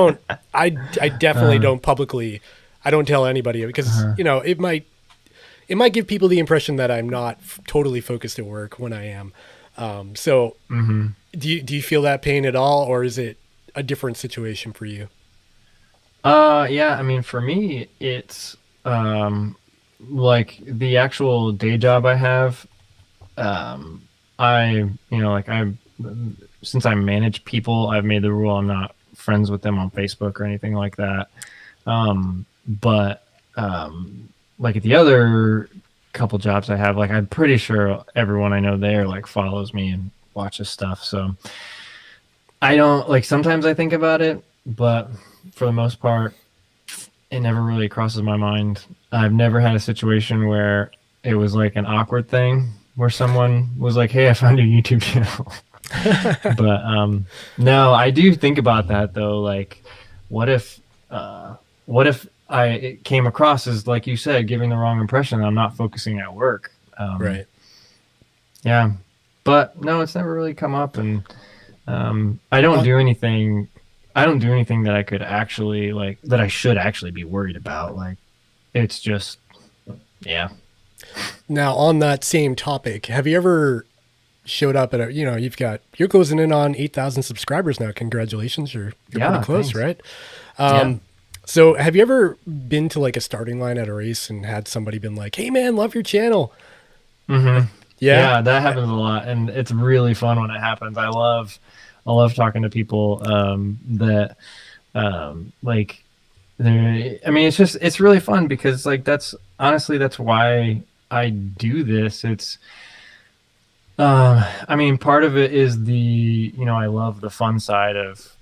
definitely don't publicly, I don't tell anybody because, it might give people the impression that I'm not totally focused at work when I am. Do you feel that pain at all, or is it a different situation for you? Yeah, for me, it's, like the actual day job I have, since I manage people, I've made the rule I'm not friends with them on Facebook or anything like that. But like at the other couple jobs I have, like I'm pretty sure everyone I know there like follows me and watches stuff. So I don't like, sometimes I think about it, but for the most part, it never really crosses my mind. I've never had a situation where it was like an awkward thing where someone was like, hey, I found your YouTube channel. But no, I do think about that though. Like, what if it came across as, like you said, giving the wrong impression that I'm not focusing at work. Right. Yeah. But no, it's never really come up, and I don't do anything. I don't do anything that I could actually that I should actually be worried about. Like, it's just, yeah. Now, on that same topic, have you ever showed up at you're closing in on 8,000 subscribers now. Congratulations. You're pretty close, thanks. Right? So have you ever been to like a starting line at a race and had somebody been like, hey man, love your channel? Mm-hmm. Yeah, that happens a lot, and it's really fun when it happens. I love talking to people that like. I mean, it's really fun because like that's why I do this. It's I mean, part of it is I love the fun side of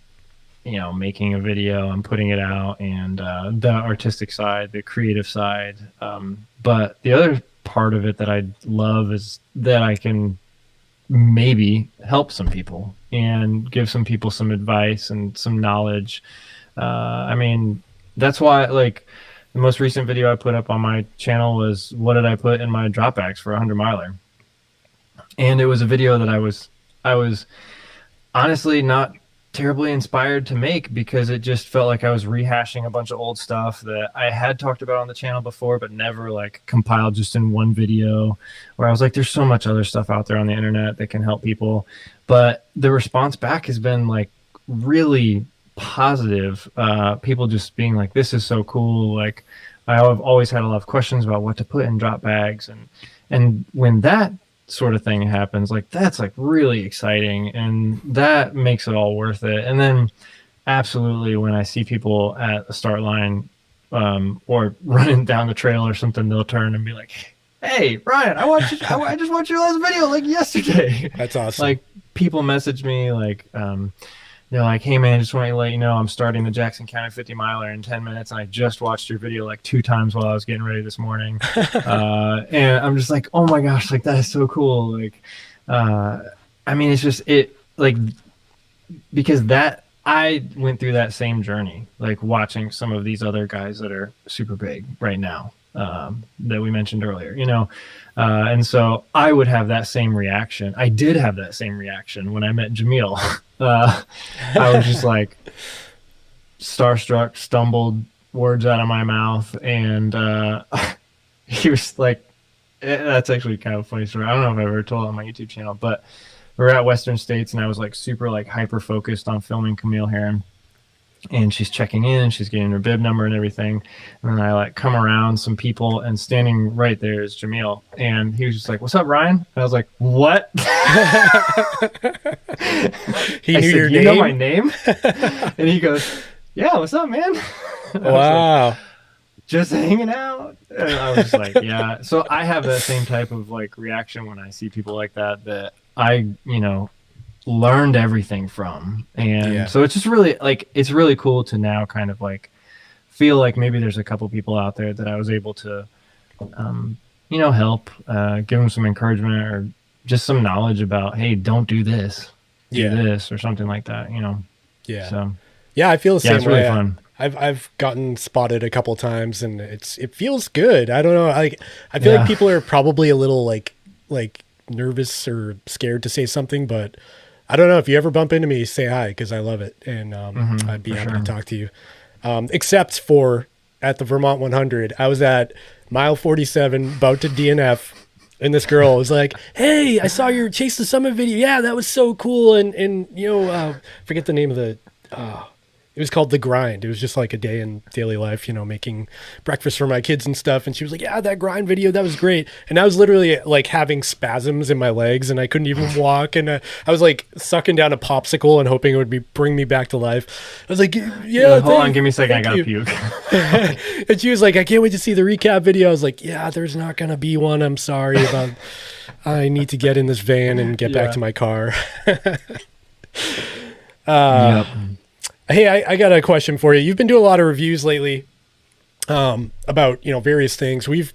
making a video and putting it out, and the artistic side, the creative side. But the other part of it that I love is that I can maybe help some people and give some people some advice and some knowledge. I mean, that's why like the most recent video I put up on my channel was what did I put in my drop bags for a 100-miler, and it was a video that I was honestly not terribly inspired to make because it just felt like I was rehashing a bunch of old stuff that I had talked about on the channel before, but never like compiled just in one video, where I was like, there's so much other stuff out there on the internet that can help people. But the response back has been like really positive. People just being like, this is so cool. Like, I've always had a lot of questions about what to put in drop bags, and when that sort of thing happens, like that's like really exciting, and that makes it all worth it. And then absolutely when I see people at the start line or running down the trail or something, they'll turn and be like, hey Ryan, I just watched your last video like yesterday. That's awesome. Like, people message me like they're like, hey man, just want to let you know I'm starting the Jackson County 50-miler in 10 minutes, and I just watched your video like 2 times while I was getting ready this morning. And I'm just like, oh my gosh, like that is so cool. Like, I mean, it's just because that I went through that same journey, like watching some of these other guys that are super big right now that we mentioned earlier, and so I would have that same reaction. I did have that same reaction when I met Jamil. I was just like starstruck, stumbled words out of my mouth, and he was like, that's actually kind of a funny story. I don't know if I've ever told it on my YouTube channel, but we were at Western States, and I was like super like hyper focused on filming Camille Heron, and she's checking in, she's getting her bib number and everything, and then I like come around some people, and standing right there is Jamil, and he was just like, what's up, Ryan? And I was like, what? He knew your name? You know my name? And he goes, yeah, what's up, man? Wow. Like, just hanging out. And I was just like, yeah. So I have that same type of like reaction when I see people like that I learned everything from. And so it's just really like, it's really cool to now kind of like feel like maybe there's a couple people out there that I was able to help, give them some encouragement or just some knowledge about, hey, don't do this, do this, or something like that, So I feel the same it's way. really fun. I've gotten spotted a couple times, and it feels good. I don't know. I feel like people are probably a little like nervous or scared to say something, but I don't know. If you ever bump into me, say hi, because I love it, and I'd be happy to talk to you. Except for at the Vermont 100, I was at mile 47, about to DNF, and this girl was like, "Hey, I saw your Chase the Summit video. Yeah, that was so cool." And forget the name of the. It was called The Grind. It was just like a day in daily life, making breakfast for my kids and stuff. And she was like, yeah, that grind video, that was great. And I was literally like having spasms in my legs, and I couldn't even walk. And I was like sucking down a popsicle and hoping it would bring me back to life. I was like, yeah. Hold on, give me a second. I gotta puke. And she was like, I can't wait to see the recap video. I was like, yeah, there's not going to be one. I'm sorry about, I need to get in this van and get back to my car. Yep. Hey, I got a question for you. You've been doing a lot of reviews lately about, various things. We've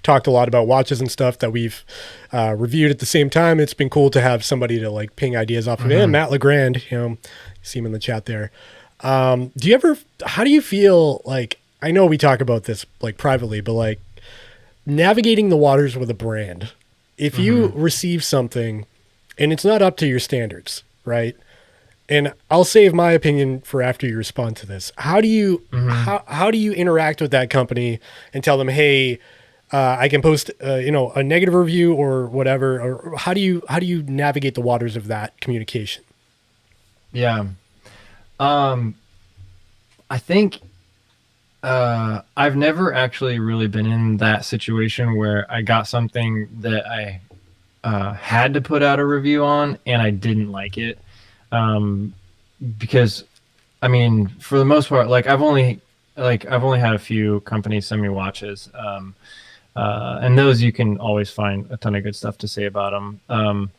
talked a lot about watches and stuff that we've reviewed at the same time. It's been cool to have somebody to like ping ideas off of. And Matt LeGrand, see him in the chat there. How do you feel like I know we talk about this like privately, but like navigating the waters with a brand. If you receive something and it's not up to your standards, right? And I'll save my opinion for after you respond to this. How do you how do you interact with that company and tell them, hey, I can post a negative review or whatever? Or how do you navigate the waters of that communication? Yeah. I think I've never actually really been in that situation where I got something that I had to put out a review on and I didn't like it. Because I mean, for the most part, like I've only had a few companies send me watches. And those you can always find a ton of good stuff to say about them.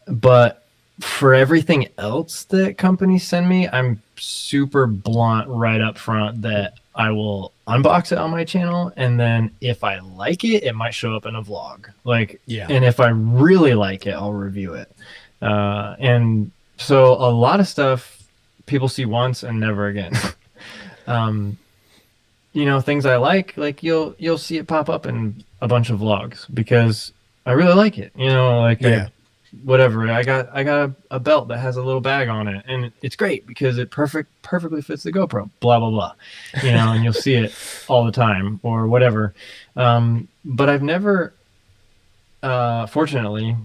But for everything else that companies send me, I'm super blunt right up front that I will unbox it on my channel, and then if I like it, it might show up in a vlog. Like, Yeah. And if I really like it, I'll review it. And so a lot of stuff people see once and never again. Things I like you'll see it pop up in a bunch of vlogs because I really like it. Yeah. Whatever. I got a belt that has a little bag on it, and it's great because it perfectly fits the GoPro. Blah blah blah. And you'll see it all the time or whatever. But I've never, fortunately,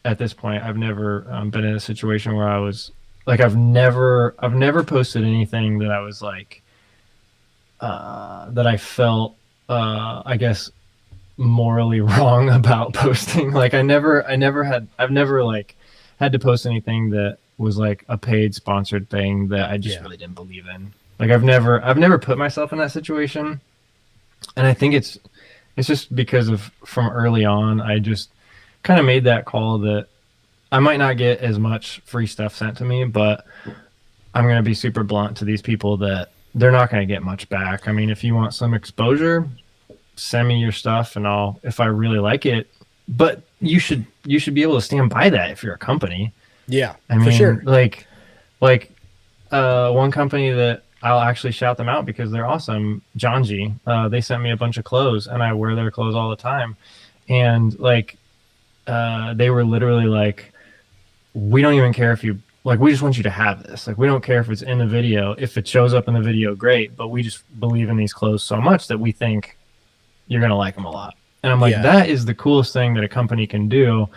at this point, I've never been in a situation where I was like, I've never posted anything that I was like, that I felt, I guess, morally wrong about posting. Like I've never like had to post anything that was like a paid sponsored thing that I just really didn't believe in. Like I've never put myself in that situation. And I think it's just because from early on, I just kind of made that call that I might not get as much free stuff sent to me, but I'm going to be super blunt to these people that they're not going to get much back. I mean, if you want some exposure, send me your stuff and if I really like it, but you should be able to stand by that if you're a company. Yeah, I mean, for sure. Like one company that I'll actually shout them out because they're awesome. John G. They sent me a bunch of clothes and I wear their clothes all the time. And like, they were literally like, we don't even care if you, like, we just want you to have this. Like, we don't care if it's in the video. If it shows up in the video, great. But we just believe in these clothes so much that we think you're going to like them a lot. And I'm like, that is the coolest thing that a company can do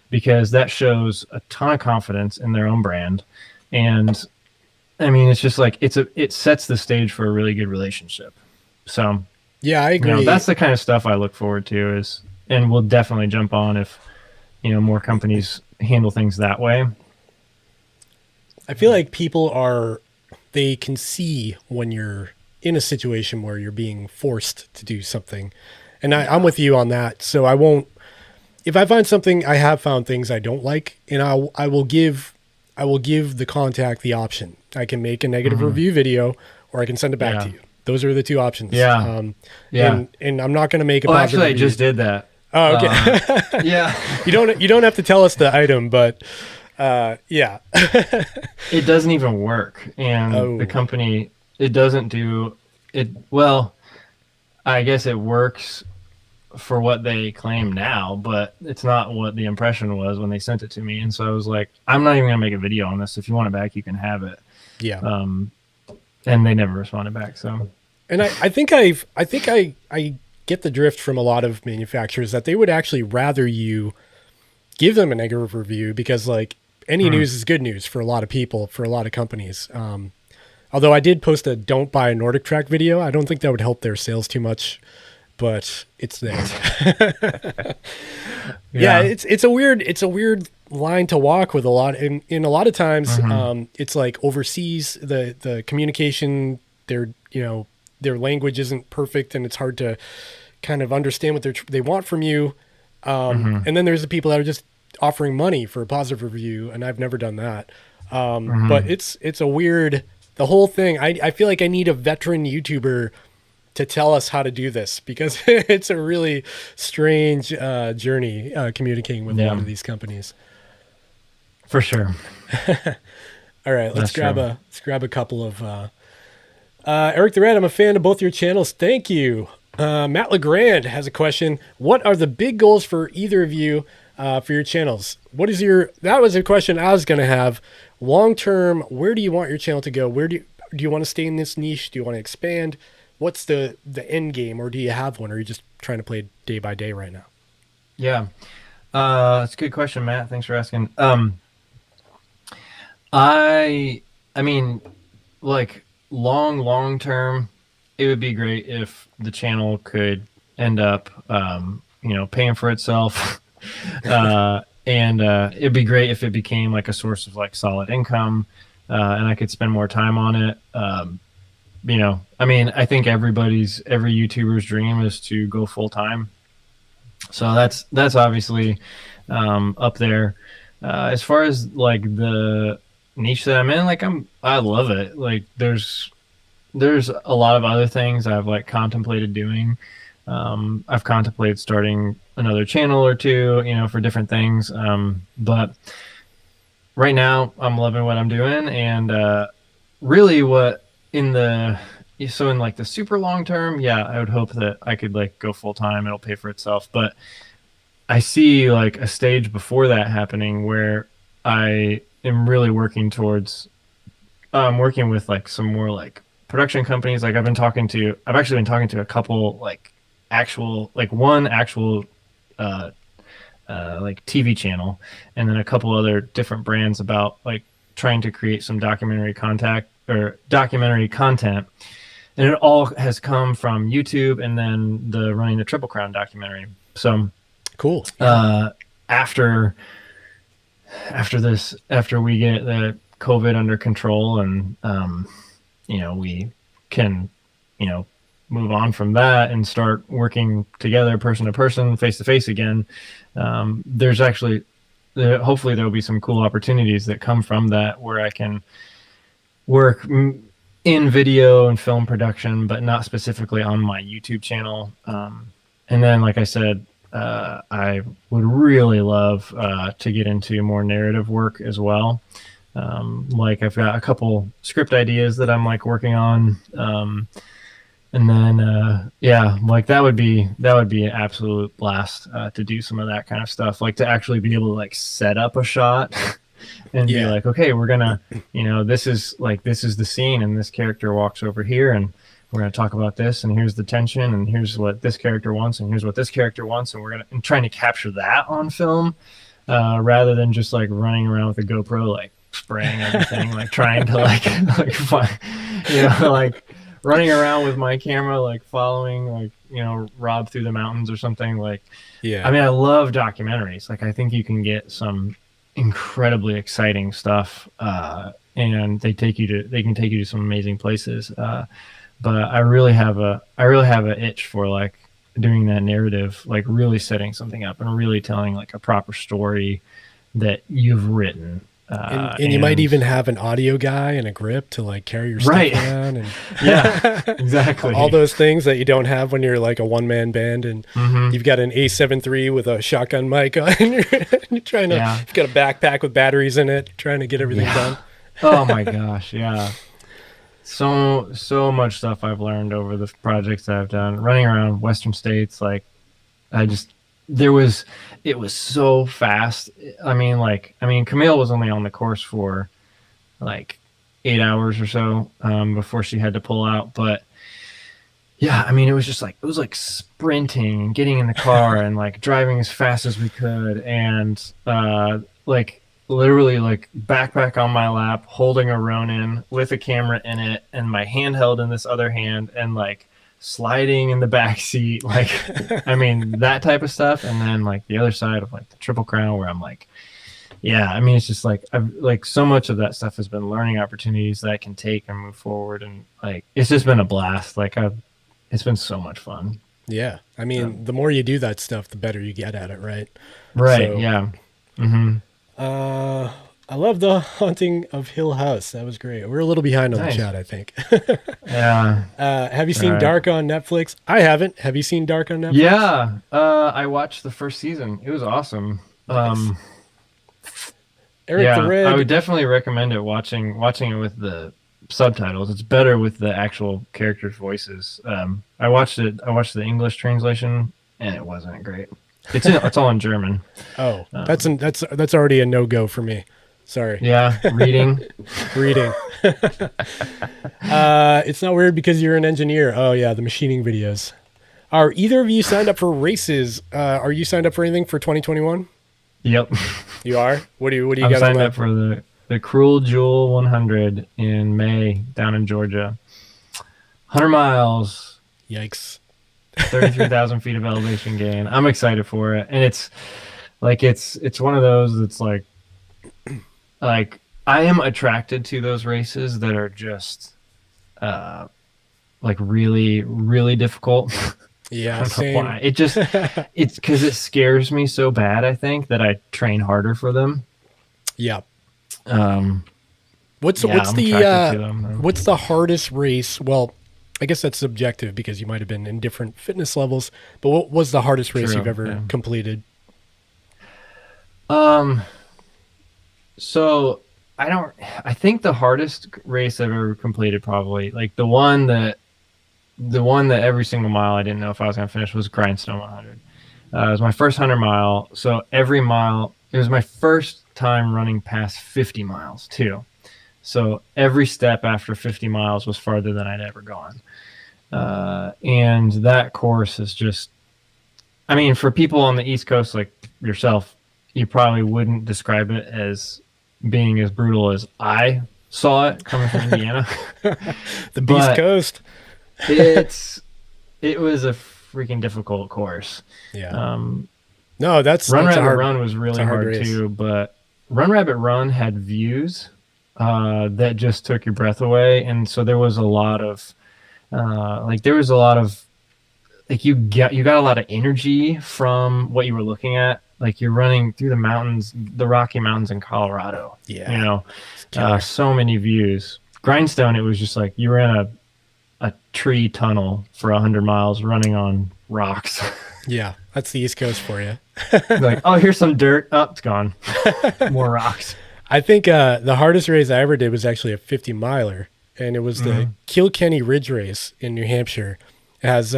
because that shows a ton of confidence in their own brand. And I mean, it's just like, it sets the stage for a really good relationship. So yeah, I agree. That's the kind of stuff I look forward to and we'll definitely jump on if, more companies handle things that way. I feel like they can see when you're in a situation where you're being forced to do something. And I'm with you on that. So I won't, if I find something, I have found things I don't like, and I will give the contact the option. I can make a negative review video or I can send it back to you. Those are the two options. Yeah. And I'm not going to make a positive actually, review. I just did that. Oh, okay. Yeah. You don't have to tell us the item, but yeah. It doesn't even work. And the company, it doesn't do it. Well, I guess it works for what they claim now, but it's not what the impression was when they sent it to me. And so I was like, I'm not even gonna make a video on this. If you want it back, you can have it. Yeah. And they never responded back. So, and I think I get the drift from a lot of manufacturers that they would actually rather you give them a negative review because like any news is good news for a lot of people, for a lot of companies. Although I did post a don't buy a Nordic Track video. I don't think that would help their sales too much, but it's there. Yeah, it's a weird line to walk with a lot. In a lot of times, it's like overseas, the communication, their language isn't perfect and it's hard to kind of understand what they want from you. And then there's the people that are just offering money for a positive review, and I've never done that. But it's a weird, the whole thing. I feel like I need a veteran YouTuber to tell us how to do this because it's a really strange journey communicating with a lot of these companies. For sure. All right, let's grab true. a couple of Eric the Red, I'm a fan of both your channels. Thank you. Matt LeGrand has a question. What are the big goals for either of you for your channels? That was a question I was going to have. Long term, where do you want your channel to go? Where do you want to stay in this niche? Do you want to expand? What's the end game, or do you have one? Or are you just trying to play day by day right now? Yeah. That's a good question, Matt. Thanks for asking. I mean, like long term, it would be great if the channel could end up, paying for itself. And it'd be great if it became like a source of like solid income, and I could spend more time on it. I mean, I think every YouTuber's dream is to go full time. So that's obviously up there. As far as like the niche that I'm in, like I love it. Like there's a lot of other things I've like contemplated doing. I've contemplated starting another channel or two, for different things. But right now I'm loving what I'm doing, and really in like the super long term, yeah, I would hope that I could like go full time. It'll pay for itself. But I see like a stage before that happening where I am really working towards working with like some more like production companies. Like I've actually been talking to a couple like one actual like TV channel, and then a couple other different brands about like trying to create some documentary content. And it all has come from YouTube and then the Running the Triple Crown documentary. So cool. After we get the COVID under control and, we can, move on from that and start working together, person to person, face to face again. Hopefully there'll be some cool opportunities that come from that where I can work in video and film production, but not specifically on my YouTube channel. And then, like I said, I would really love to get into more narrative work as well. Like I've got a couple script ideas that I'm like working on. And then, like that would be an absolute blast to do some of that kind of stuff, like to actually be able to like set up a shot and be like, okay, we're gonna, this is the scene, and this character walks over here, and we're gonna talk about this, and here's the tension, and here's what this character wants, and here's what this character wants, and trying to capture that on film, rather than just like running around with a GoPro, like spraying everything, like trying to like find, like running around with my camera, like following, like, Rob through the mountains or something. Like, yeah, I mean, I love documentaries. Like, I think you can get some incredibly exciting stuff, and they can take you to some amazing places. But I really have a itch for like doing that narrative, like really setting something up and really telling like a proper story that you've written. And you might even have an audio guy and a grip to like carry your stuff around, and yeah, exactly. All those things that you don't have when you're like a one-man band, and you've got an A7 III with a shotgun mic on, and you're trying to, you've got a backpack with batteries in it, trying to get everything done. Oh my gosh, yeah. So much stuff I've learned over the projects that I've done, running around Western states. Like, it was so fast. I mean, Camille was only on the course for like 8 hours or so before she had to pull out. But yeah, I mean, it was like sprinting and getting in the car and like driving as fast as we could. And like literally like backpack on my lap, holding a Ronin with a camera in it and my handheld in this other hand, and like sliding in the back seat, like I mean, that type of stuff. And then like the other side of like the Triple Crown, where I'm like, yeah, I mean, it's just like I've like so much of that stuff has been learning opportunities that I can take and move forward, and like it's just been a blast. Like it's been so much fun. Yeah, I mean, the more you do that stuff, the better you get at it, right? Right. So, yeah. I love the Haunting of Hill House. That was great. We're a little behind on the chat, I think. Yeah. Have you seen Dark on Netflix? I haven't. Have you seen Dark on Netflix? Yeah. I watched the first season. It was awesome. Nice. Eric the Red. I would definitely recommend it. Watching it with the subtitles. It's better with the actual characters' voices. I watched the English translation, and it wasn't great. It's all in German. Oh, that's already a no-go for me. Sorry. Yeah, reading. Reading. It's not weird because you're an engineer. Oh yeah, the machining videos. Are either of you signed up for races? Are you signed up for anything for 2021? Yep. You are? What do you I'm got on signed that? up for the Cruel Jewel 100 in May down in Georgia. 100 miles. Yikes. 33,000 feet of elevation gain. I'm excited for it. And it's one of those that's like I am attracted to those races that are just like really, really difficult. Yeah, I don't know same. why. It's because it scares me so bad, I think, that I train harder for them. Yeah. I'm What's attracted to them, though. what's the hardest race? Well, I guess that's subjective because you might have been in different fitness levels, but what was the hardest race True, you've ever yeah. completed? So I think the hardest race I've ever completed, probably like the one that every single mile I didn't know if I was going to finish, was Grindstone 100. It was my first 100 mile. So every mile, it was my first time running past 50 miles too. So every step after 50 miles was farther than I'd ever gone. And that course is just, I mean, for people on the East Coast like yourself, you probably wouldn't describe it as being as brutal as I saw it coming from Indiana. The Beast Coast. It was a freaking difficult course. Yeah. No, that's Run that's a Rabbit hard, Run was really hard race. too, but Run Rabbit Run had views that just took your breath away, and so there was a lot of you got a lot of energy from what you were looking at. Like you're running through the mountains, the Rocky Mountains in Colorado. Yeah. You know, so many views. Grindstone, it was just like you were in a tree tunnel for 100 miles running on rocks. Yeah, that's the East Coast for you. Like, oh, here's some dirt. Oh, it's gone. More rocks. I think the hardest race I ever did was actually a 50 miler, and it was the Kilkenny Ridge Race in New Hampshire. It has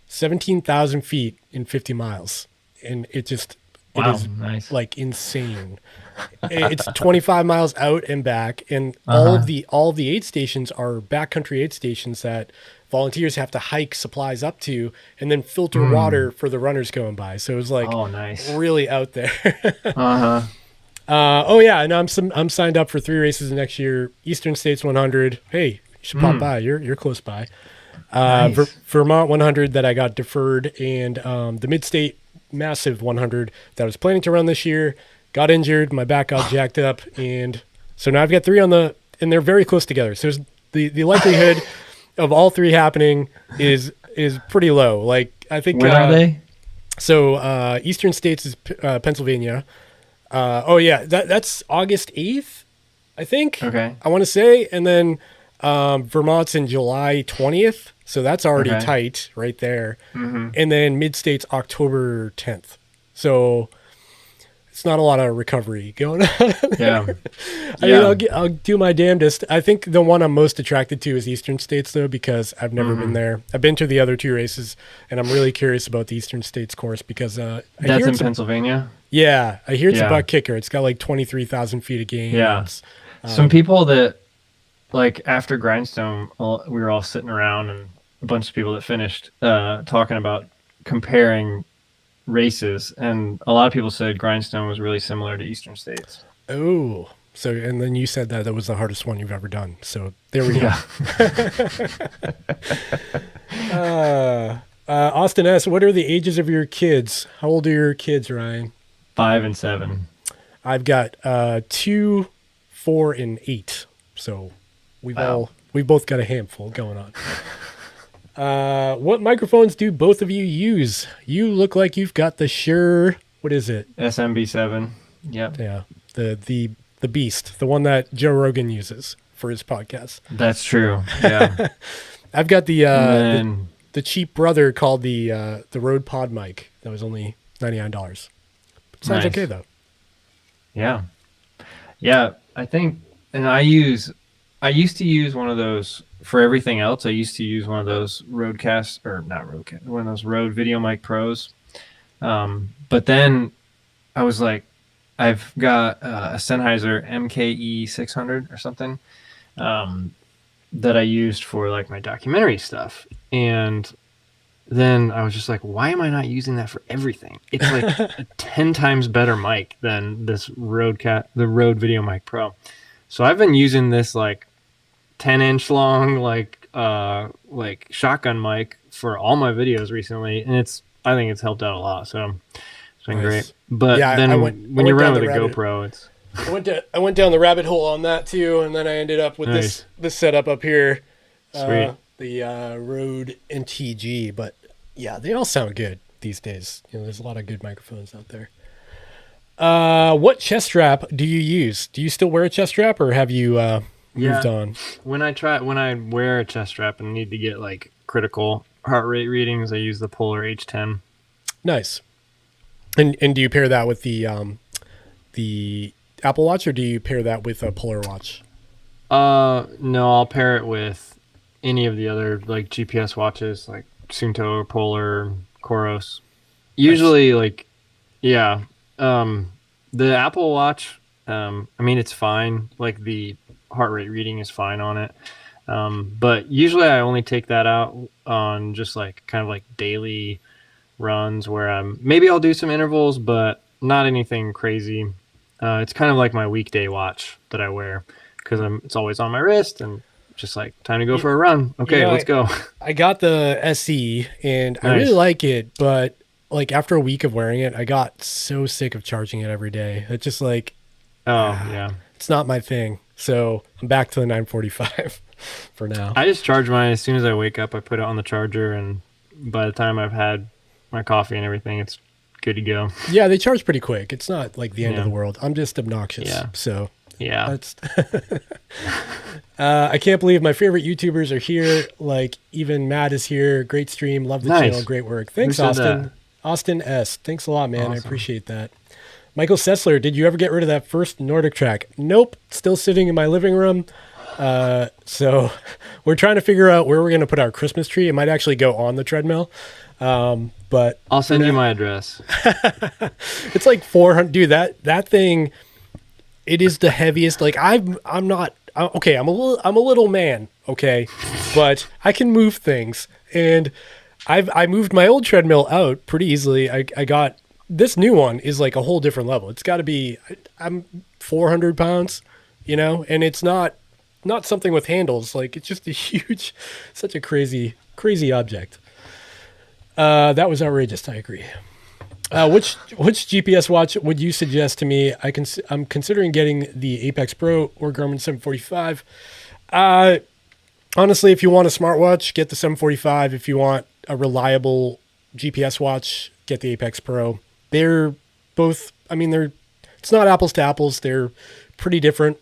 17,000 feet in 50 miles, and it is nice. like insane. It's 25 miles out and back, and all of the aid stations are backcountry aid stations that volunteers have to hike supplies up to, and then filter water for the runners going by. So it was like really out there. Oh yeah, and I'm signed up for 3 races next year. Eastern States 100. Hey, you should pop by. You're close by. Nice. Vermont 100 that I got deferred, and the Mid-State Massive 100 that I was planning to run this year. Got injured, my back got jacked up, and so now I've got 3 and they're very close together. So the likelihood of all 3 happening is pretty low. Like I think when are they? So Eastern States is Pennsylvania. That's August 8th, I think. Okay. I want to say, and then Vermont's in July 20th, so that's already tight right there. And then Mid-State's October 10th. So it's not a lot of recovery going on. Yeah. I mean, I'll do my damnedest. I think the one I'm most attracted to is Eastern States, though, because I've never been there. I've been to the other 2 races, and I'm really curious about the Eastern States course because that's in Pennsylvania. Yeah, I hear it's a butt kicker. It's got like 23,000 feet of gain. Yeah. Some people that, like, after Grindstone, we were all sitting around, and a bunch of people that finished talking about comparing races, and a lot of people said Grindstone was really similar to Eastern States. Oh, so and then you said that was the hardest one you've ever done. So there we go. Austin S., what are the ages of your kids? How old are your kids, Ryan? 5 and 7. I've got 2, 4, and 8. So we've both got a handful going on. What microphones do both of you use? You look like you've got the Shure. What is it? SMB7. Yep. Yeah. The beast, the one that Joe Rogan uses for his podcast. That's true. Yeah. I've got the cheap brother called the Rode Pod mic. That was only $99. But sounds okay though. Yeah. Yeah. I think, and I use I used to use one of those for everything else. I used to use one of those Rodecasts, or not Rodecasts, one of those Rode Video Mic Pros. But then I was like, I've got a Sennheiser MKE 600 or something that I used for like my documentary stuff. And then I was just like, why am I not using that for everything? It's like a 10 times better mic than this the Rode Video Mic Pro. So I've been using this like 10-inch long like shotgun mic for all my videos recently, and I think it's helped out a lot. So it's been great. But yeah, then when you run with a GoPro, it's I went down the rabbit hole on that too, and then I ended up with this setup up here. Sweet. The Rode NTG, but yeah, they all sound good these days. You know, there's a lot of good microphones out there. What chest strap do you use? Do you still wear a chest strap, or have you moved on? When I wear a chest strap and need to get like critical heart rate readings, I use the Polar H10. Nice. And do you pair that with the Apple Watch, or do you pair that with a Polar Watch? No, I'll pair it with any of the other like GPS watches, like Suunto or Polar, Coros. Usually, like, yeah. The Apple Watch, I mean, it's fine. Like the heart rate reading is fine on it. But usually I only take that out on just like kind of like daily runs where maybe I'll do some intervals, but not anything crazy. It's kind of like my weekday watch that I wear because it's always on my wrist and just like time to go for a run. Okay, let's go. I got the SE and I really like it, but like after a week of wearing it, I got so sick of charging it every day. It's just like, it's not my thing. So I'm back to the 945 for now. I just charge mine as soon as I wake up. I put it on the charger, and by the time I've had my coffee and everything, it's good to go. Yeah, they charge pretty quick. It's not like the end of the world. I'm just obnoxious. Yeah. So yeah, that's I can't believe my favorite YouTubers are here. Like even Matt is here. Great stream. Love the channel. Great work. Thanks, Austin. That? Austin S. Thanks a lot, man. Awesome. I appreciate that. Michael Sessler, did you ever get rid of that first Nordic track? Nope. Still sitting in my living room. So we're trying to figure out where we're going to put our Christmas tree. It might actually go on the treadmill. But I'll send you my address. It's like 400. Dude, that thing, it is the heaviest. Like I'm not, okay. I'm a little man. Okay. But I can move things, and I moved my old treadmill out pretty easily. I got this new one is like a whole different level. It's got to be, I'm 400 pounds, you know, and it's not something with handles. Like it's just a huge, such a crazy object. That was outrageous. I agree. Which GPS watch would you suggest to me? I'm considering getting the Apex Pro or Garmin 745. Honestly, if you want a smartwatch, get the 745. If you want a reliable GPS watch, get the Apex Pro. They're both, I mean, it's not apples to apples. They're pretty different,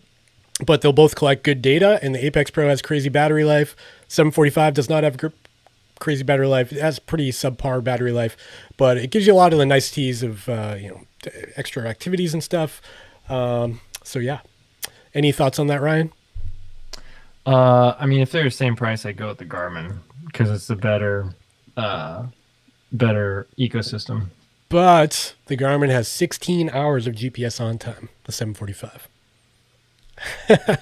but they'll both collect good data, and the Apex Pro has crazy battery life. 745 does not have crazy battery life. It has pretty subpar battery life, but it gives you a lot of the niceties of, extra activities and stuff. So yeah. Any thoughts on that, Ryan? I mean, if they're the same price, I'd go with the Garmin because it's the better ecosystem. But the Garmin has 16 hours of GPS on time, the 745.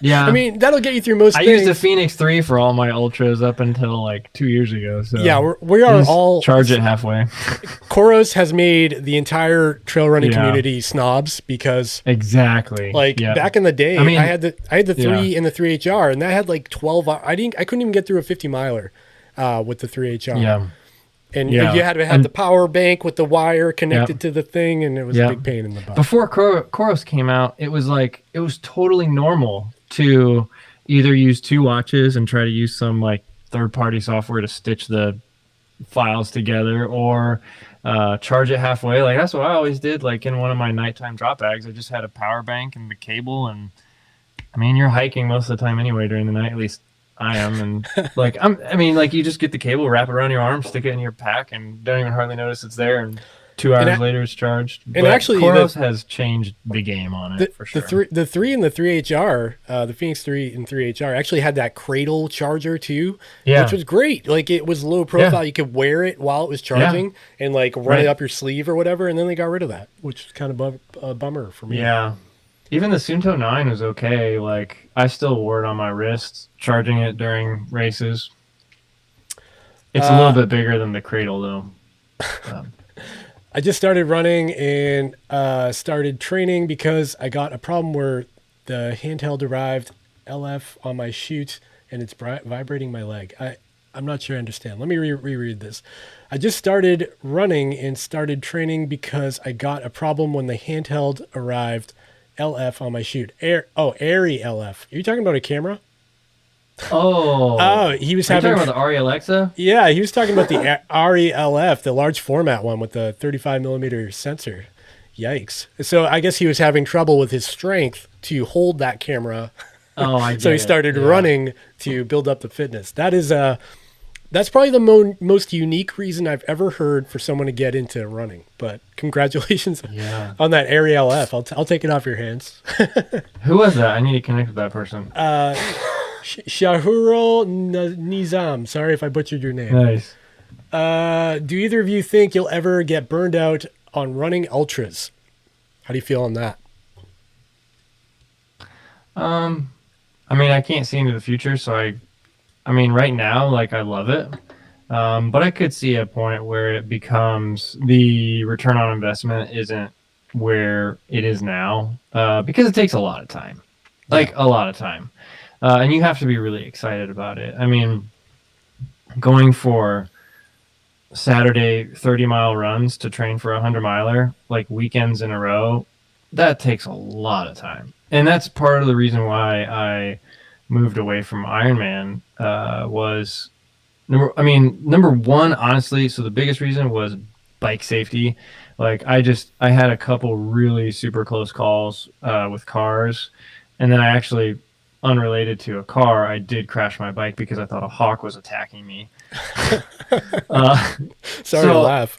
Yeah. I mean, that'll get you through most things. I used the Phoenix 3 for all my ultras up until like 2 years ago. So yeah, we are all... Charge it halfway. Coros has made the entire trail running community snobs because... Exactly. Like back in the day, I mean, I had the 3 and the 3HR, and that had like 12... I couldn't even get through a 50 miler with the 3HR. Yeah. And you had to have the power bank with the wire connected to the thing, and it was a big pain in the butt. Before Coros came out, it was totally normal to either use two watches and try to use some like third-party software to stitch the files together, or charge it halfway. Like that's what I always did. Like in one of my nighttime drop bags, I just had a power bank and the cable, and I mean, you're hiking most of the time anyway during the night, at least I am, and like you just get the cable, wrap it around your arm, stick it in your pack, and don't even hardly notice it's there. And 2 hours later it's charged. And but actually, Koros has changed the game on it for sure. The 3 and the 3HR, the Phoenix 3 and 3HR actually had that cradle charger too, which was great. Like it was low profile. You could wear it while it was charging and like run it up your sleeve or whatever. And then they got rid of that, which is kind of a bummer for me. Yeah. Even the Sunto 9 was okay. Like I still wore it on my wrist, charging it during races. It's a little bit bigger than the cradle though. I just started running and started training because I got a problem where the handheld arrived LF on my chute and it's vibrating my leg. I'm not sure I understand. Let me reread this. I just started running and started training because I got a problem when the handheld arrived LF on my chute. Airy LF. Are you talking about a camera? Oh, he was talking about the Ari Alexa? Yeah, he was talking about the Ari LF, the large format one with the 35 millimeter sensor. Yikes! So I guess he was having trouble with his strength to hold that camera. Oh, I get So he started running to build up the fitness. That's probably the most unique reason I've ever heard for someone to get into running. But congratulations on that Ari LF. I'll take it off your hands. Who was that? I need to connect with that person. Shahuro Nizam. Sorry if I butchered your name. Nice. Do either of you think you'll ever get burned out on running ultras? How do you feel on that? I mean, I can't see into the future, so I mean, right now, like I love it. But I could see a point where it becomes the return on investment isn't where it is now, because it takes a lot of time, a lot of time. And you have to be really excited about it. I mean, going for Saturday 30-mile runs to train for a 100-miler, like weekends in a row, that takes a lot of time. And that's part of the reason why I moved away from Ironman was, number one, honestly, so the biggest reason was bike safety. Like I had a couple really super close calls with cars. And then I actually, unrelated to a car, I did crash my bike because I thought a hawk was attacking me. Sorry to laugh.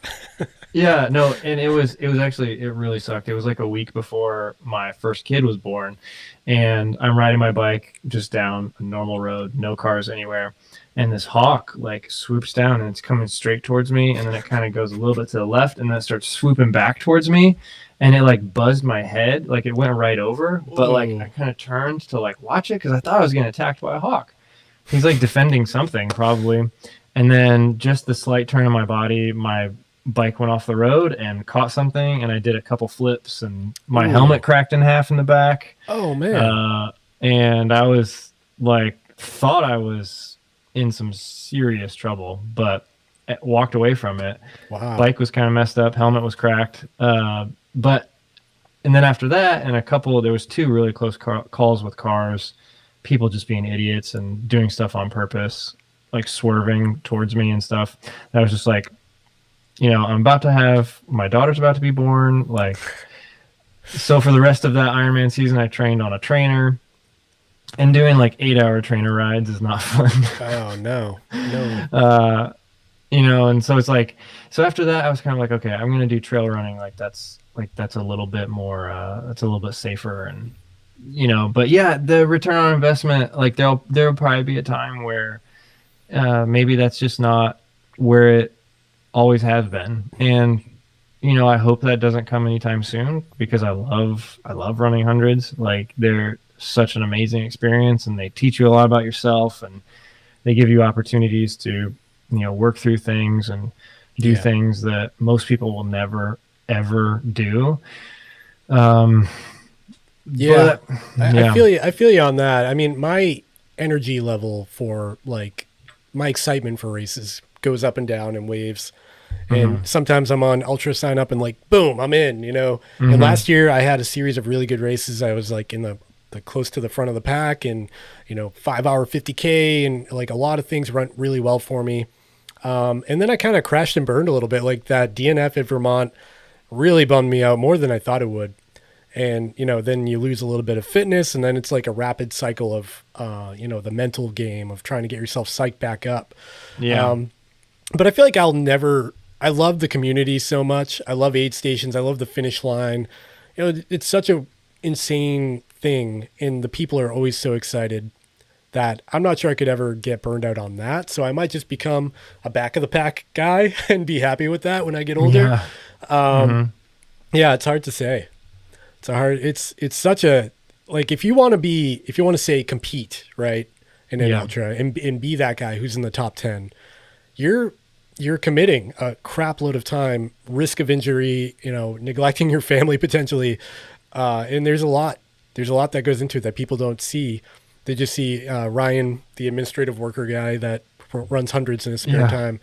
Yeah, no, and it really sucked. It was like a week before my first kid was born, and I'm riding my bike just down a normal road, no cars anywhere, and this hawk like swoops down and it's coming straight towards me, and then it kind of goes a little bit to the left and then it starts swooping back towards me, and it like buzzed my head, like it went right over, but like I kind of turned to like watch it because I thought I was getting attacked by a hawk. He's like defending something probably, and then just the slight turn of my body, my bike went off the road and caught something, and I did a couple flips and my helmet cracked in half in the back. Oh man. And I was like, thought I was in some serious trouble, but walked away from it. Wow. Bike was kind of messed up, helmet was cracked. And then after that, and there was 2 really close calls with cars, people just being idiots and doing stuff on purpose, like swerving towards me and stuff. That was just like, my daughter's about to be born. Like, so for the rest of that Ironman season, I trained on a trainer, and doing like 8-hour trainer rides is not fun. Oh no. And so it's like, so after that, I was kind of like, okay, I'm going to do trail running. That's a little bit more, that's a little bit safer. And, but yeah, the return on investment, like there'll probably be a time where, maybe that's just not where it always has been. And I hope that doesn't come anytime soon, because I love running hundreds. Like they're such an amazing experience, and they teach you a lot about yourself, and they give you opportunities to work through things and do things that most people will never ever do. I feel you on that. I mean, my energy level for like my excitement for races goes up and down in waves. And sometimes I'm on ultra sign up and like, boom, I'm in, And last year I had a series of really good races. I was like in the close to the front of the pack, and, 5-hour 50K, and like a lot of things went really well for me. And then I kind of crashed and burned a little bit. Like that DNF at Vermont really bummed me out more than I thought it would. And, then you lose a little bit of fitness, and then it's like a rapid cycle of, the mental game of trying to get yourself psyched back up. Yeah. But I feel like I'll never I love the community so much. I love aid stations. I love the finish line. You know, it's such a insane thing, and the people are always so excited that I'm not sure I could ever get burned out on that. So I might just become a back of the pack guy and be happy with that when I get older. Yeah, it's hard to say. It's such a, like, if you want to say compete, right, in an ultra and be that guy who's in the top 10, you're committing a crap load of time, risk of injury, you know, neglecting your family potentially. And there's a lot that goes into it that people don't see. They just see Ryan, the administrative worker guy that runs hundreds in his spare time.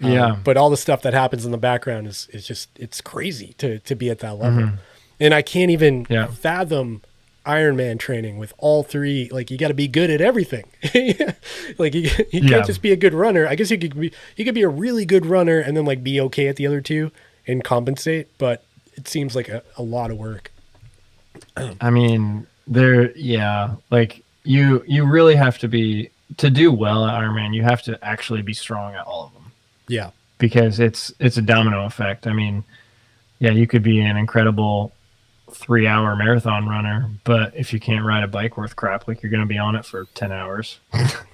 But all the stuff that happens in the background is just, it's crazy to be at that level. And I can't even fathom Ironman training with all three. Like, you got to be good at everything. Like, you can't just be a good runner. I guess you could be a really good runner and then like be okay at the other two and compensate. But it seems like a lot of work. I mean, like you really have to to do well at Ironman, you have to actually be strong at all of them. Yeah. Because it's a domino effect. I mean, yeah, you could be an incredible 3-hour marathon runner, but if you can't ride a bike worth crap, like, you're going to be on it for 10 hours.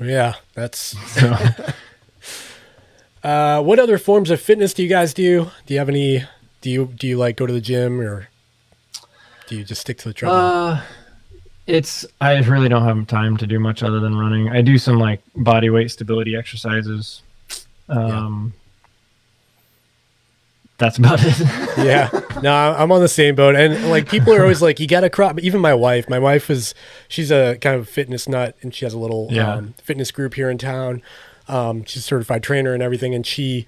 Yeah, that's so. What other forms of fitness do you guys do? Do you have any, do you like go to the gym, or do you just stick to the treadmill? I really don't have time to do much other than running. I do some like body weight stability exercises. That's about it. Yeah. No, I'm on the same boat. And like, people are always like, you got to crop. Even my wife she's a kind of fitness nut, and she has a little fitness group here in town. She's a certified trainer and everything. And she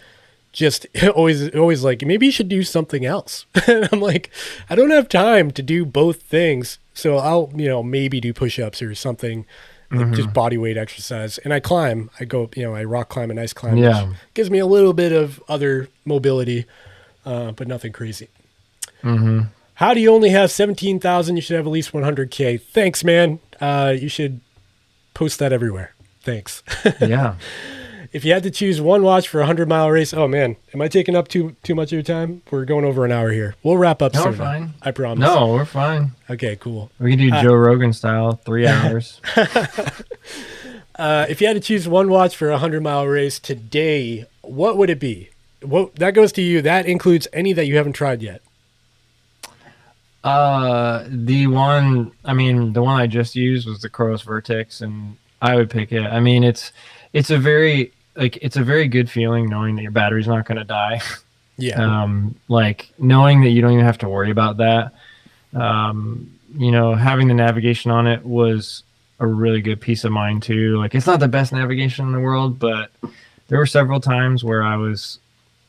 just always like, maybe you should do something else. And I'm like, I don't have time to do both things. So I'll, maybe do push-ups or something, like just body weight exercise. And I climb. I go, I rock climb and ice climb. Which gives me a little bit of other mobility, but nothing crazy. How do you only have 17,000? You should have at least 100K. Thanks, man. You should post that everywhere. Thanks. Yeah. If you had to choose one watch for a 100-mile race, oh man, am I taking up too much of your time? We're going over an hour here. We'll wrap up soon. We're fine. I promise. No, we're fine. Okay, cool. We can do Joe Rogan style, 3 hours. If you had to choose one watch for a 100-mile race today, what would it be? That goes to you. That includes any that you haven't tried yet. The one I just used was the Kronos Vertex, and I would pick it. I mean, it's a very good feeling knowing that your battery's not going to die. Yeah. Like, knowing that you don't even have to worry about that. Having the navigation on it was a really good peace of mind too. Like, it's not the best navigation in the world, but there were several times where I was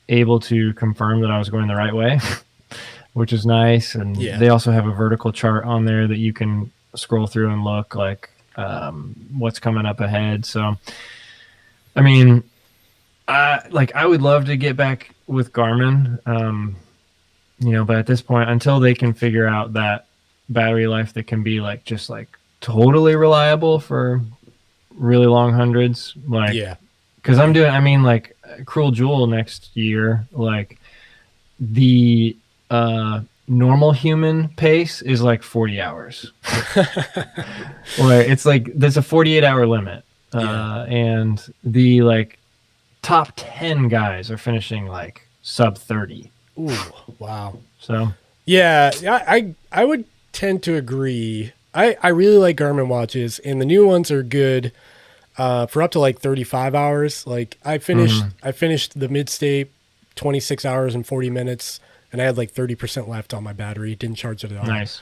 able to confirm that I was going the right way, which is nice. And they also have a vertical chart on there that you can scroll through and look like what's coming up ahead. So, I mean, I would love to get back with Garmin, but at this point, until they can figure out that battery life that can be like just like totally reliable for really long hundreds, because like Cruel Jewel next year, like the normal human pace is like 40 hours. Or it's like there's a 48-hour limit. And the like top 10 guys are finishing like sub 30. Ooh, wow. So yeah, I would tend to agree. I really like Garmin watches, and the new ones are good for up to like 35 hours. Like, I finished the mid-state 26 hours and 40 minutes, and I had like 30% left on my battery. Didn't charge it at all. Nice.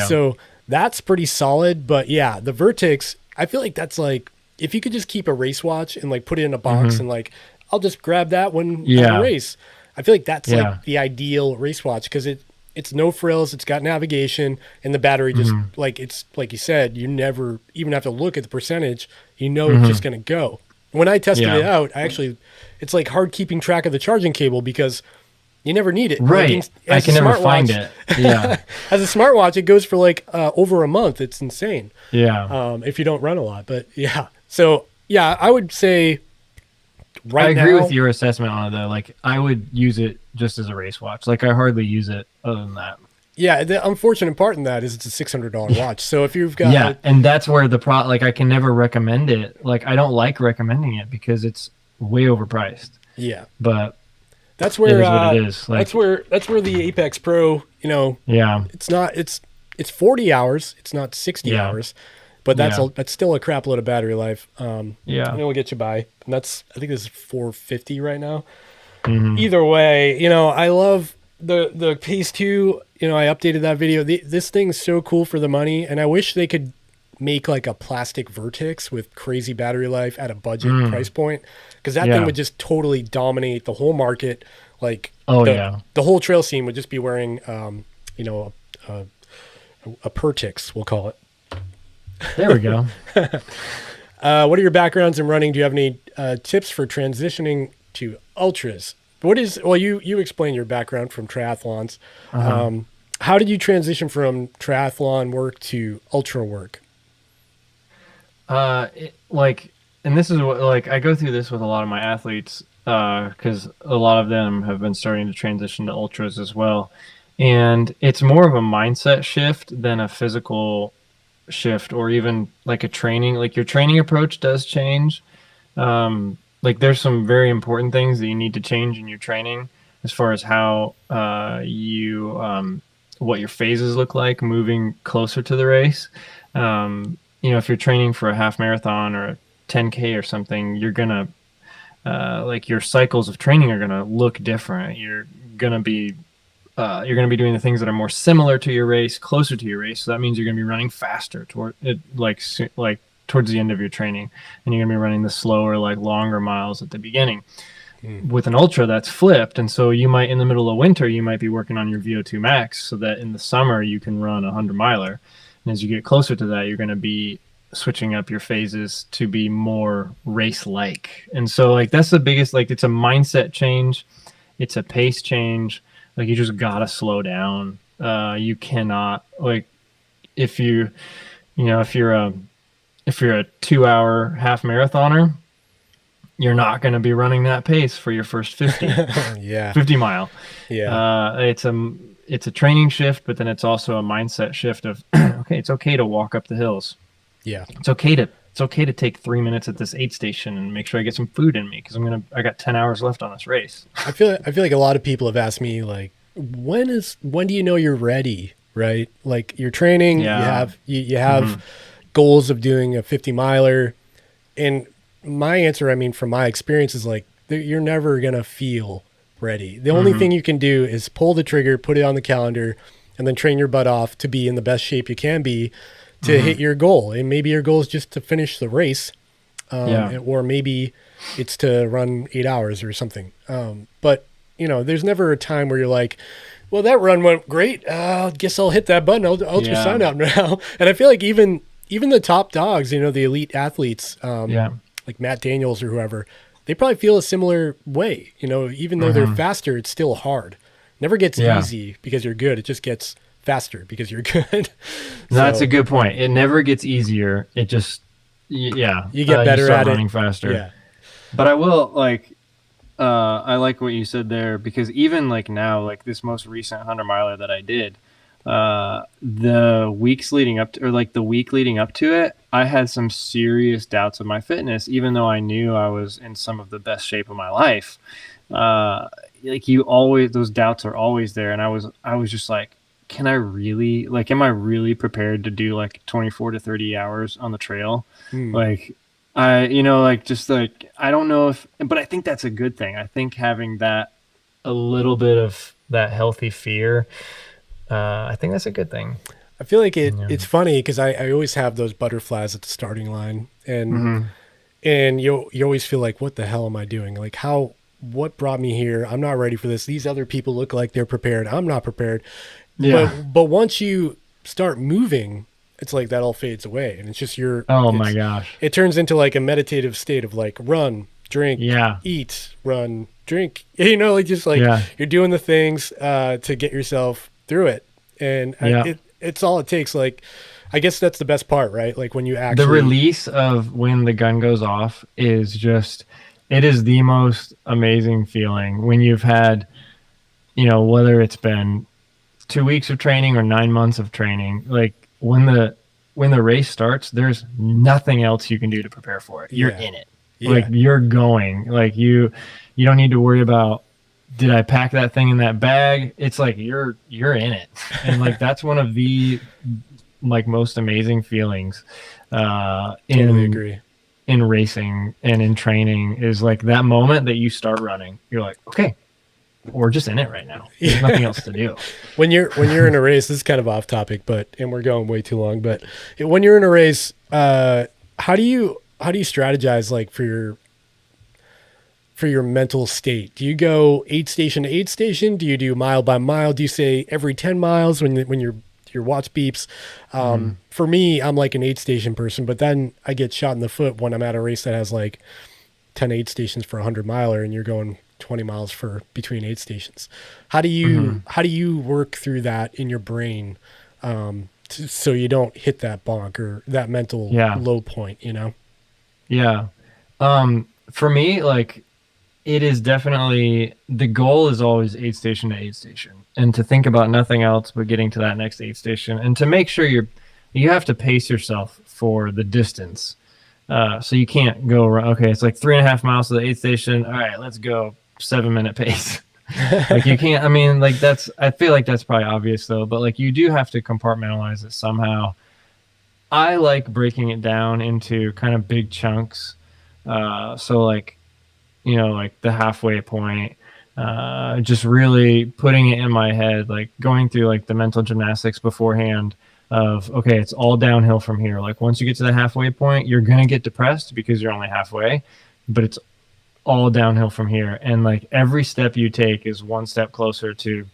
So that's pretty solid. But yeah, the Vertex, I feel like that's like, if you could just keep a race watch and like put it in a box and like, I'll just grab that when I race. I feel like that's like the ideal race watch, because it's no frills, it's got navigation, and the battery just like, it's like you said, you never even have to look at the percentage. It's just going to go. When I tested it out, it's like hard keeping track of the charging cable because you never need it. Right. I can never find it. Yeah. As a smartwatch, it goes for like over a month. It's insane. Yeah. If you don't run a lot, but yeah. So yeah, I would say right I agree now, with your assessment on it though. Like I would use it just as a race watch. Like I hardly use it other than that. yeah, the unfortunate part in that is it's a $600 watch. So if you've got, Yeah, and that's where like I can never recommend it. Like I don't like recommending it because it's way overpriced. yeah, But that's where it is what it is. Like that's where the Apex Pro, yeah, it's 40 hours, it's not 60 Yeah. hours, but that's Yeah. that's still a crap load of battery life. yeah. And it'll get you by. And I think this is 450 right now. Mhm. Either way, I love the Pace 2. I updated that video. This thing's so cool for the money, and I wish they could make like a plastic Vertex with crazy battery life at a budget price point, because that thing Yeah. would just totally dominate the whole market. Like, Yeah. the whole trail scene would just be wearing, a Pertix, we'll call it. There we go. What are your backgrounds in running? Do you have any tips for transitioning to ultras? You explain your background from triathlons. How did you transition from triathlon work to ultra work? And this is what, like, I go through this with a lot of my athletes, because a lot of them have been starting to transition to ultras as well. And it's more of a mindset shift than a physical shift, or even like a training, like your training approach does change. Like there's some very important things that you need to change in your training as far as how what your phases look like moving closer to the race. If you're training for a half marathon or a 10K or something, you're gonna like your cycles of training are gonna look different. You're gonna be doing the things that are more similar to your race, closer to your race. So that means you're gonna be running faster toward it, like towards the end of your training, and you're gonna be running the slower, like longer miles at the beginning. With an ultra, that's flipped, and so you might, in the middle of winter, you might be working on your VO2 max, so that in the summer you can run a 100-miler. And as you get closer to that, you're going to be switching up your phases to be more race-like. And so, like, that's the biggest, like, it's a mindset change, it's a pace change. Like, you just gotta slow down. You cannot, like, if you're a 2-hour half marathoner, you're not going to be running that pace for your first 50 50 mile. It's a training shift, but then it's also a mindset shift of okay, it's okay to walk up the hills. It's okay to take 3 minutes at this aid station and make sure I get some food in me, because I got 10 hours left on this race. I feel like a lot of people have asked me, like, when do you know you're ready, right? Like, you're training, you have goals of doing a 50-miler, and my answer, I mean, from my experience, is like, you're never going to feel ready. The only thing you can do is pull the trigger, put it on the calendar, and then train your butt off to be in the best shape you can be to hit your goal. And maybe your goal is just to finish the race, or maybe it's to run 8 hours or something. But, there's never a time where you're like, well, that run went great. I guess I'll hit that button. I'll just sign up now. And I feel like even the top dogs, the elite athletes, like Matt Daniels or whoever, they probably feel a similar way. Even though they're faster, it's still hard. Never gets easy because you're good. It just gets faster because you're good. That's a good point. It never gets easier. It just, you get better at running it. faster. Yeah. But I will, like, I like what you said there, because even like now, like this most recent 100-miler that I did, the week leading up to it, I had some serious doubts of my fitness, even though I knew I was in some of the best shape of my life. Those doubts are always there. And I was just like, am I really prepared to do like 24 to 30 hours on the trail? Like, I don't know but I think that's a good thing. I think having a little bit of that healthy fear, I think that's a good thing. I feel like it's funny because I always have those butterflies at the starting line, and you always feel like, what the hell am I doing? Like, what brought me here? I'm not ready for this. These other people look like they're prepared. I'm not prepared. But once you start moving, it's like that all fades away, and it's just my gosh. It turns into like a meditative state of like, run, drink, eat, run, drink. You're doing the things to get yourself through it. And it's all it takes. Like, I guess that's the best part, right? Like when you actually, the release of when the gun goes off is just, It is the most amazing feeling when you've had, whether it's been 2 weeks of training or 9 months of training, like when the race starts, there's nothing else you can do to prepare for it. You're in it. Yeah. Like you're going, like you don't need to worry about, did I pack that thing in that bag? It's like you're in it. And like that's one of the like most amazing feelings Totally agree. In racing and in training is like that moment that you start running. You're like, okay, we're just in it right now. There's nothing else to do. When you're in a race, this is kind of off topic, and we're going way too long, but when you're in a race, how do you strategize like for your mental state? Do you go aid station to aid station? Do you do mile by mile? Do you say every 10 miles when your watch beeps? For me, I'm like an aid station person, but then I get shot in the foot when I'm at a race that has like 10 aid stations for a 100-miler and you're going 20 miles for between aid stations. How do you work through that in your brain so you don't hit that bonk or that mental low point, Yeah. For me, like it is definitely, the goal is always aid station to aid station, and to think about nothing else but getting to that next aid station, and to make sure you have to pace yourself for the distance. So you can't go around, okay, it's like 3.5 miles to the aid station. All right, let's go 7-minute pace. Like you can't, I mean, like I feel like that's probably obvious though, but like you do have to compartmentalize it somehow. I like breaking it down into kind of big chunks. So like, like the halfway point, just really putting it in my head, like going through like the mental gymnastics beforehand of, okay, it's all downhill from here. Like once you get to the halfway point, you're going to get depressed because you're only halfway, but it's all downhill from here. And like every step you take is one step closer to,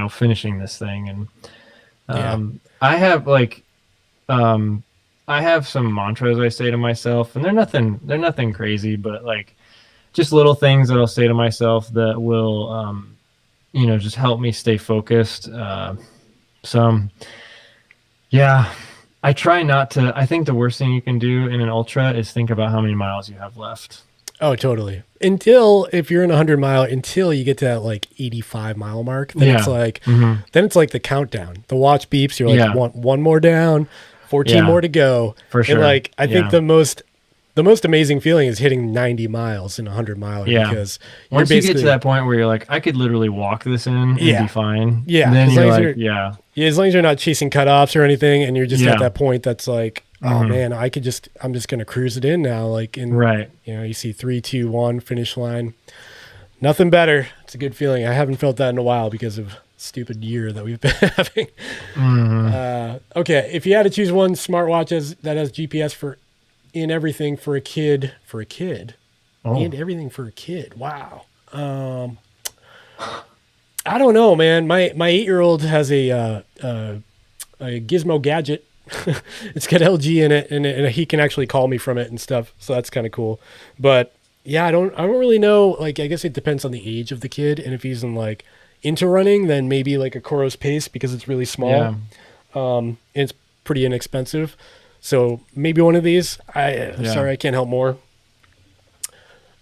finishing this thing. And I have like, I have some mantras I say to myself, and they're nothing crazy, but like just little things that I'll say to myself that will, just help me stay focused. I try not to, I think the worst thing you can do in an ultra is think about how many miles you have left. Oh, totally. If you're in 100-mile, until you get to that like 85-mile mark, then it's like, then it's like the countdown. The watch beeps. You're like, one more down, 14 more to go. For sure. And like, I think the most amazing feeling is hitting 90 miles in a 100-miler, because once you get to that point where you're like, I could literally walk this in and be fine. Yeah. Then you're like, as long as you're not chasing cutoffs or anything, and you're just at that point that's like, oh man, I'm just going to cruise it in now. Like you see 3, 2, 1 finish line. Nothing better. It's a good feeling. I haven't felt that in a while because of stupid year that we've been having. Okay. If you had to choose one smartwatch that has GPS in everything for a kid, and everything for a kid. Wow. I don't know, man. My 8-year-old has a Gizmo gadget. It's got LG in it, and he can actually call me from it and stuff. So that's kind of cool. But yeah, I don't really know. Like, I guess it depends on the age of the kid, and if he's into running, then maybe like a Coros Pace, because it's really small. And it's pretty inexpensive. So maybe one of these. Sorry, I can't help more.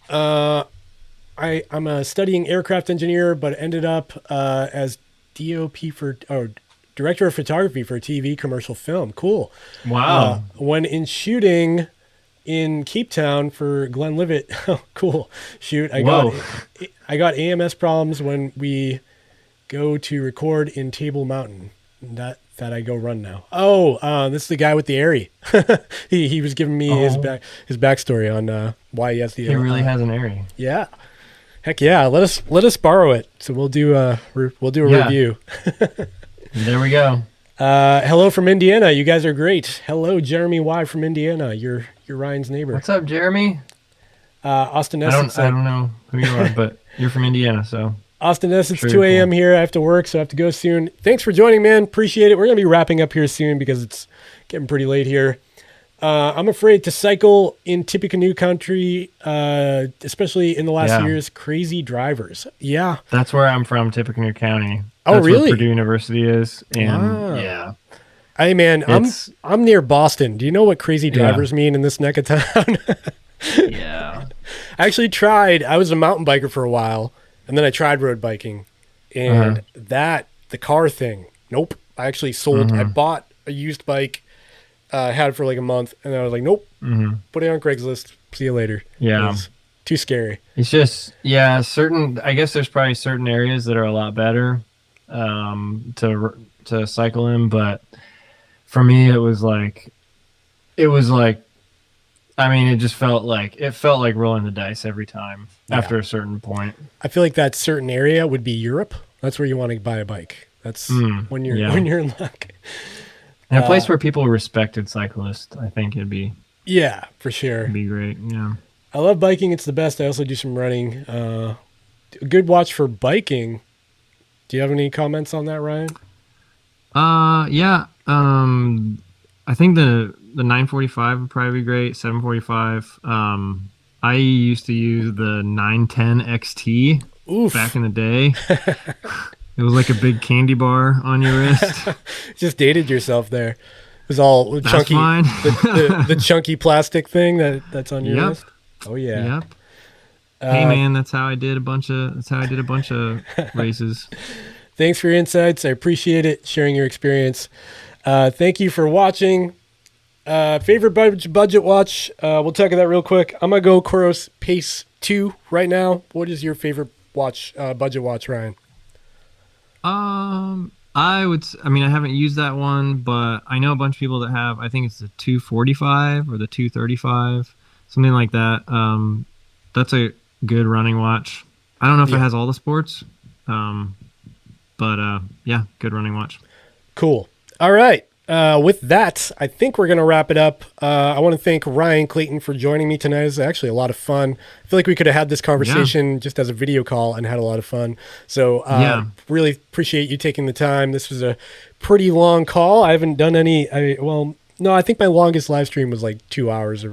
I'm a studying aircraft engineer, but ended up as director of photography for a TV commercial film. Cool. Wow. When in shooting in Cape Town for Glenlivet. Cool. Shoot. I got AMS problems when we go to record in Table Mountain. That I go run now. This is the guy with the Airy. he was giving me his backstory on why he has the. He really has an Airy. Yeah. Heck yeah. Let us borrow it. So we'll do a review. There we go. Hello from Indiana. You guys are great. Hello, Jeremy Y from Indiana. You're Ryan's neighbor. What's up, Jeremy? Austin S. I don't know who you are, but you're from Indiana, so. Austin S. It's 2 a.m. here. I have to work, so I have to go soon. Thanks for joining, man. Appreciate it. We're going to be wrapping up here soon because it's getting pretty late here. I'm afraid to cycle in Tippecanoe country, especially in the last years. Crazy drivers. Yeah. That's where I'm from, Tippecanoe County. That's really? Where Purdue University is. And yeah. Hey, man, I'm near Boston. Do you know what crazy drivers mean in this neck of town? Yeah. I actually tried. I was a mountain biker for a while, and then I tried road biking, and the car thing. Nope. I actually sold. I bought a used bike. Had it for like a month, and I was like, nope. Put it on Craigslist. See you later. Yeah. It was too scary. It's just, yeah, I guess there's probably certain areas that are a lot better to cycle in, but for me, it was like, I mean, it felt like rolling the dice every time after a certain point. I feel like that certain area would be Europe. That's where you want to buy a bike. That's when you're in luck. And a place where people respected cyclists, I think it'd be. Yeah, for sure. It'd be great. Yeah. I love biking. It's the best. I also do some running. A good watch for biking. Do you have any comments on that, Ryan? Yeah. I think the 945 would probably be great. 745. I used to use the 910 XT back in the day. It was like a big candy bar on your wrist. Just dated yourself there. It was all chunky. Fine. the chunky plastic thing that's on your wrist. Oh yeah. Yep. Hey man, that's how I did a bunch of races. Thanks for your insights. I appreciate it. Sharing your experience. Thank you for watching. Favorite budget watch. We'll talk about that real quick. I'm gonna go Koros Pace 2 right now. What is your favorite watch? Budget watch, Ryan? I haven't used that one, but I know a bunch of people that have. I think it's the 245 or the 235, something like that. That's a good running watch. I don't know if it has all the sports, but yeah, good running watch. Cool. All right. With that, I think we're going to wrap it up. I want to thank Ryan Clayton for joining me tonight. It was actually a lot of fun. I feel like we could have had this conversation just as a video call and had a lot of fun. So really appreciate you taking the time. This was a pretty long call. I haven't done any, no, I think my longest live stream was like 2 hours.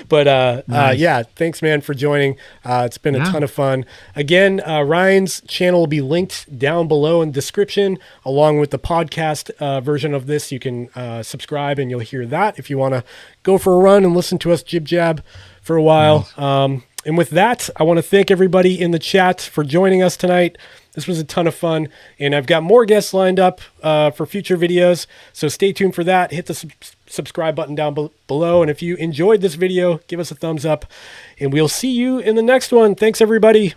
But Nice. yeah, thanks, man, for joining. It's been a ton of fun. Again, Ryan's channel will be linked down below in the description, along with the podcast version of this. You can subscribe and you'll hear that if you want to go for a run and listen to us jib-jab for a while. Nice. And with that, I want to thank everybody in the chat for joining us tonight. This was a ton of fun, and I've got more guests lined up for future videos, so stay tuned for that. Hit the subscribe button down below, and if you enjoyed this video, give us a thumbs up, and we'll see you in the next one. Thanks, everybody.